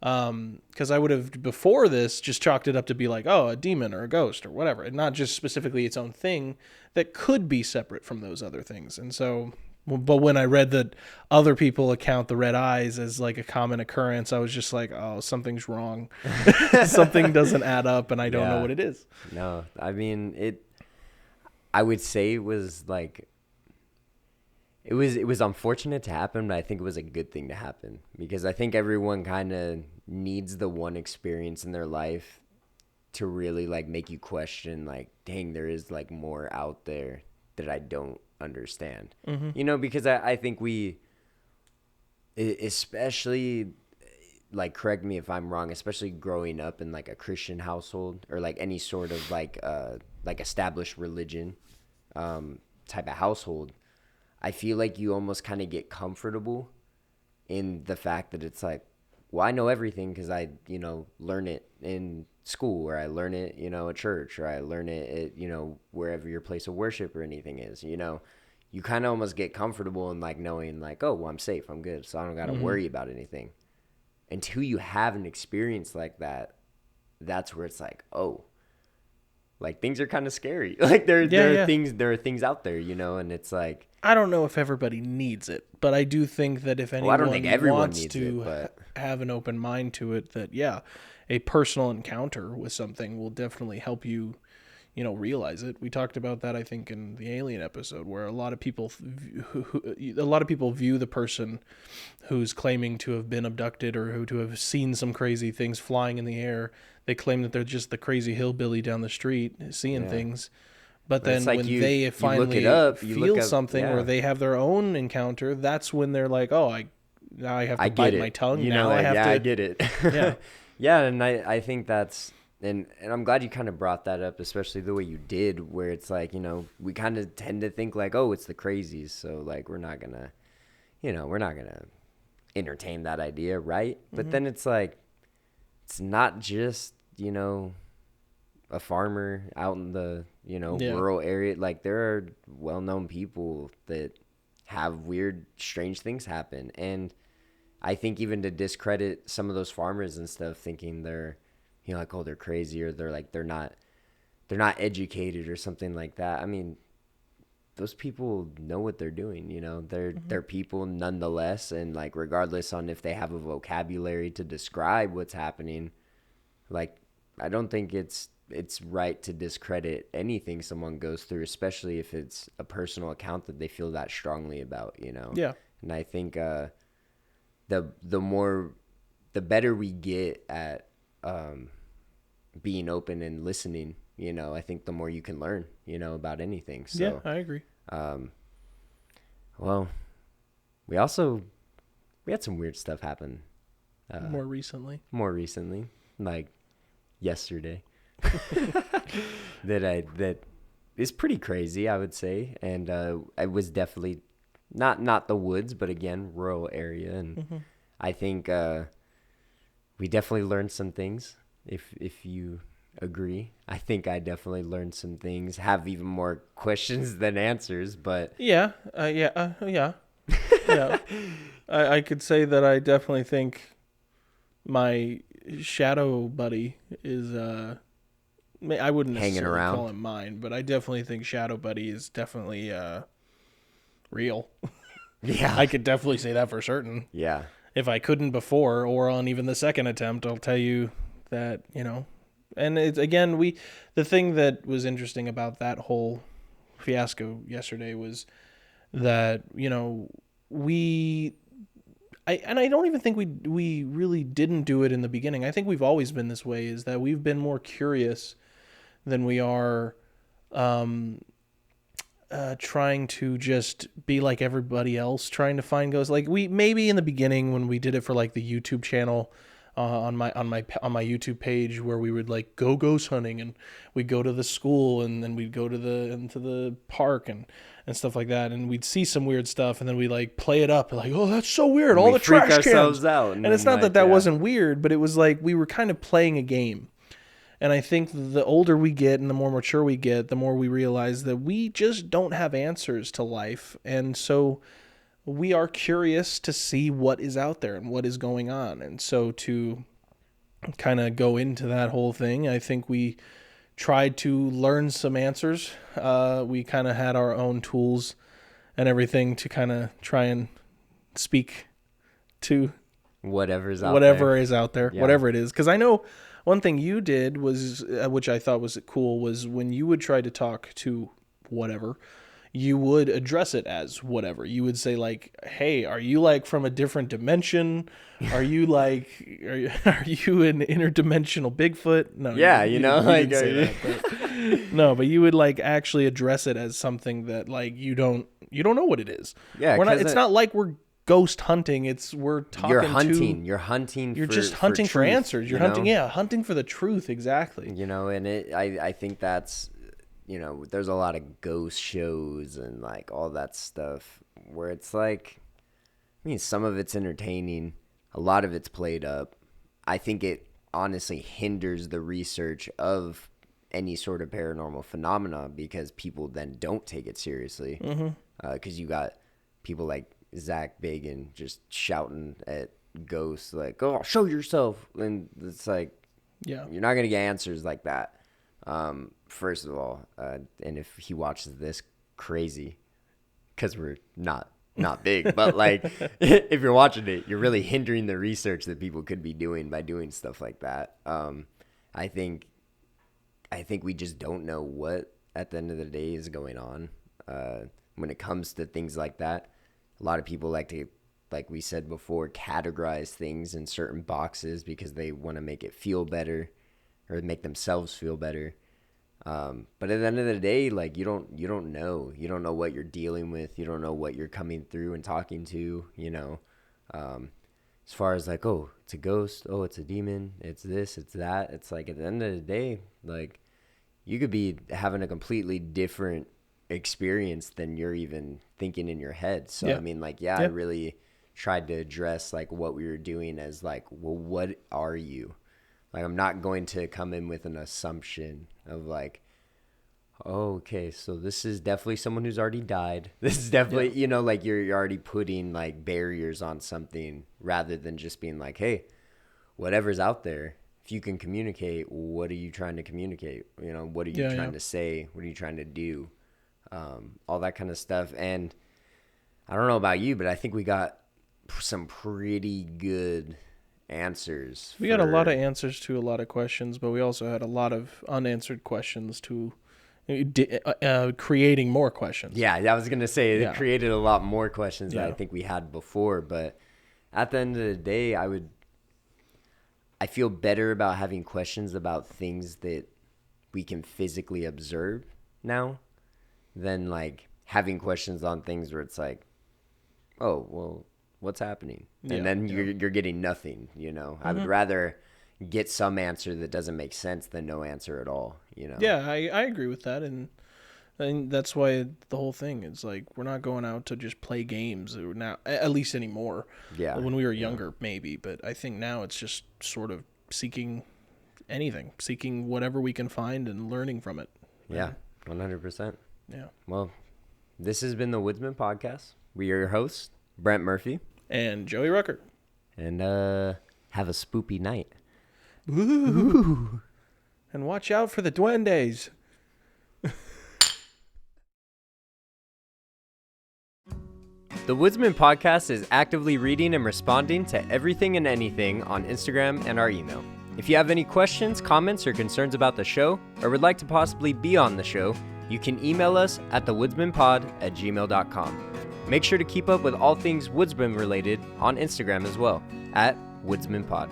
Because I would have before this just chalked it up to be like, oh, a demon or a ghost or whatever, and not just specifically its own thing that could be separate from those other things. And so, but when I read that other people account the red eyes as like a common occurrence, I was just like, oh, something's wrong. Something doesn't add up, and I don't know what it is. No, I mean, I would say it was like, it was unfortunate to happen, but I think it was a good thing to happen, because I think everyone kind of needs the one experience in their life to really like make you question, like, dang, there is like more out there that I don't understand. You know, because I think we, especially, like, correct me if I'm wrong, especially growing up in like a Christian household or like any sort of like established religion type of household, I feel like you almost kind of get comfortable in the fact that it's like, well, I know everything because I, you know, learn it in school, or I learn it, you know, at church, or I learn it at, you know, wherever your place of worship or anything is, you know. You kind of almost get comfortable in like knowing like, oh, well, I'm safe, I'm good, so I don't got to worry about anything. Until you have an experience like that, that's where it's like, oh, like things are kind of scary. Like there are things out there, you know, and it's like, I don't know if everybody needs it, but I do think that if anyone wants to have an open mind to it, that a personal encounter with something will definitely help you, you know, realize it. We talked about that, I think, in the alien episode, where a lot of people view the person who's claiming to have been abducted or who to have seen some crazy things flying in the air. They claim that they're just the crazy hillbilly down the street seeing things. But then like when they finally feel something or they have their own encounter, that's when they're like, oh, now I have to I get bite it. my tongue. You now know, like, I have yeah, to. I get it. Yeah. Yeah, and I think that's, and I'm glad you kind of brought that up, especially the way you did, where it's like, you know, we kind of tend to think like, oh, it's the crazies, so like we're not gonna entertain that idea, right? But then it's like, it's not just, you know, a farmer out in the, you know, rural area. Like, there are well-known people that have weird, strange things happen. And I think even to discredit some of those farmers and stuff, thinking they're, you know, like, oh, they're crazy, or they're like, they're not educated or something like that. I mean, those people know what they're doing, you know, they're people nonetheless. And like, regardless on if they have a vocabulary to describe what's happening, like, I don't think it's right to discredit anything someone goes through, especially if it's a personal account that they feel that strongly about, you know? Yeah. And I think, the better we get at, being open and listening, you know, I think the more you can learn, you know, about anything. So, Yeah, I agree. Well, we had some weird stuff happen, More recently, like yesterday, that is pretty crazy, I would say. And, I was definitely not the woods, but again, rural area. And I think, we definitely learned some things. If you agree, I think I definitely learned some things, have even more questions than answers, but yeah. I could say that I definitely think my shadow buddy is I wouldn't Hanging necessarily around. call him mine, but I definitely think shadow buddy is definitely real. yeah, I could definitely say that for certain. yeah, If I couldn't before, or on even the second attempt, I'll tell you that, you know. And it's, again, the thing that was interesting about that whole fiasco yesterday was that, you know, I don't even think we really didn't do it in the beginning. I think we've always been this way, is that we've been more curious than we are trying to just be like everybody else, trying to find ghosts. Like, we maybe in the beginning, when we did it for like the YouTube channel, on my YouTube page, where we would like go ghost hunting, and we'd go to the school, and then we'd go to into the park and stuff like that, and we'd see some weird stuff, and then we like play it up, like, oh, that's so weird, all the freak trash ourselves cans out, and it's not that wasn't weird, but it was like we were kind of playing a game. And I think the older we get and the more mature we get, the more we realize that we just don't have answers to life. And so we are curious to see what is out there and what is going on. And so to kind of go into that whole thing, I think we tried to learn some answers. We kind of had our own tools and everything to kind of try and speak to whatever is out there, Yeah. whatever it is. Because I know one thing you did was, which I thought was cool, was when you would try to talk to whatever, you would address it as whatever. You would say like, hey, are you like from a different dimension? Are you like, are you an interdimensional Bigfoot? No. Yeah, you know, like, didn't say that, but, no, but you would like actually address it as something that like you don't know what it is. Yeah, it's not like we're ghost hunting. We're talking. You're hunting. You're just hunting for truth, answers. You're hunting. Yeah, hunting for the truth. Exactly. You know, and I think that's, you know, there's a lot of ghost shows and like all that stuff where it's like, I mean, some of it's entertaining, a lot of it's played up. I think it honestly hinders the research of any sort of paranormal phenomena, because people then don't take it seriously. Because you got people like Zach Bagan just shouting at ghosts like, "Oh, show yourself," and it's like, yeah, you're not gonna get answers like that. First of all, and if he watches this, crazy, because we're not big, but like, if you're watching it, you're really hindering the research that people could be doing by doing stuff like that. I think we just don't know what at the end of the day is going on when it comes to things like that. A lot of people like to, like we said before, categorize things in certain boxes because they want to make it feel better or make themselves feel better. But at the end of the day, like, you don't know what you're dealing with. You don't know what you're coming through and talking to, you know. As far as like, oh, it's a ghost, oh, it's a demon, it's this, it's that. It's like at the end of the day, like you could be having a completely different experience than you're even thinking in your head. So I mean, like, I really tried to address like what we were doing as like, well, what are you? Like, I'm not going to come in with an assumption of like, oh, okay, so this is definitely someone who's already died. This is definitely, you know, like you're already putting like barriers on something rather than just being like, hey, whatever's out there, if you can communicate, what are you trying to communicate? You know, what are you trying to say? What are you trying to do? All that kind of stuff. And I don't know about you, but I think we got some pretty good answers. We got a lot of answers to a lot of questions, but we also had a lot of unanswered questions to creating more questions. Yeah, I was going to say it created a lot more questions than I think we had before. But at the end of the day, I feel better about having questions about things that we can physically observe now than like having questions on things where it's like, oh, well, what's happening? And then you're getting nothing, you know. I would rather get some answer that doesn't make sense than no answer at all, you know. Yeah, I agree with that, and that's why the whole thing is like we're not going out to just play games now, at least anymore. Yeah, when we were younger, maybe, but I think now it's just sort of seeking whatever we can find and learning from it. Yeah, 100%. Yeah. Well, this has been the Woodsmen Podcast. We are your hosts, Brent Murphy and Joey Rucker, and have a spoopy night. Ooh. And watch out for the duendes. The Woodsmen Podcast is actively reading and responding to everything and anything on Instagram and our email. If you have any questions, comments, or concerns about the show, or would like to possibly be on the show, you can email us at thewoodsmanpod@gmail.com. Make sure to keep up with all things Woodsman related on Instagram as well, at WoodsmanPod.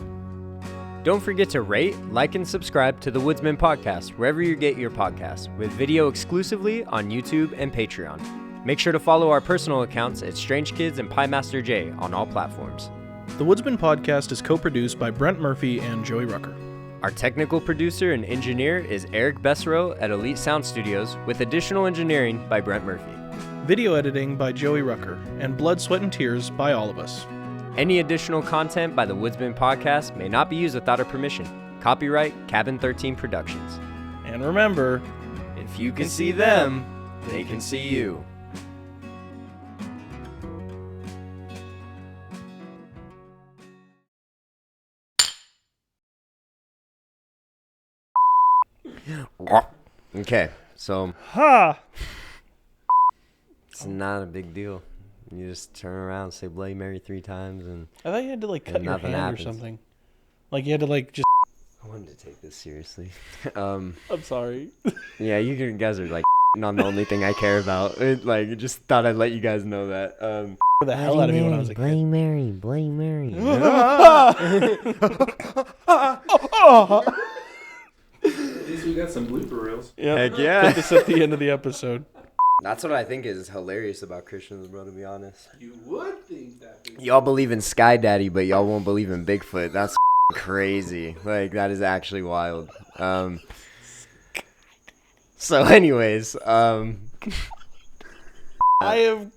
Don't forget to rate, like, and subscribe to the Woodsmen Podcast wherever you get your podcasts, with video exclusively on YouTube and Patreon. Make sure to follow our personal accounts at Strange Kids and Pie Master J on all platforms. The Woodsmen Podcast is co-produced by Brent Murphy and Joey Rucker. Our technical producer and engineer is Eric Bessero at Elite Sound Studios, with additional engineering by Brent Murphy. Video editing by Joey Rucker, and blood, sweat, and tears by all of us. Any additional content by the Woodsmen Podcast may not be used without our permission. Copyright Cabin 13 Productions. And remember, if you can see them, they can see you. Okay, so it's not a big deal. You just turn around, say Bloody Mary 3 times, and I thought you had to like cut your hand happens. or something. Like you had to like just. I wanted to take this seriously. I'm sorry. Yeah, you guys are like on the only thing I care about. Like, just thought I'd let you guys know that. For the hell out of me when I was a kid. Bloody Mary. At least we got some blooper reels. Yep. Heck yeah. Put this at the end of the episode. That's what I think is hilarious about Christians, bro, to be honest. You would think that. Y'all believe in Sky Daddy, but y'all won't believe in Bigfoot. That's crazy. Like, that is actually wild. So anyways, I have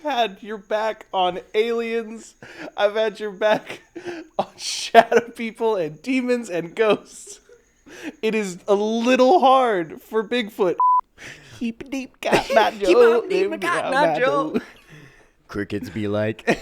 had your back on aliens. I've had your back on shadow people and demons and ghosts. It is a little hard for Bigfoot. Keep deep, got not Joe. Crickets be like.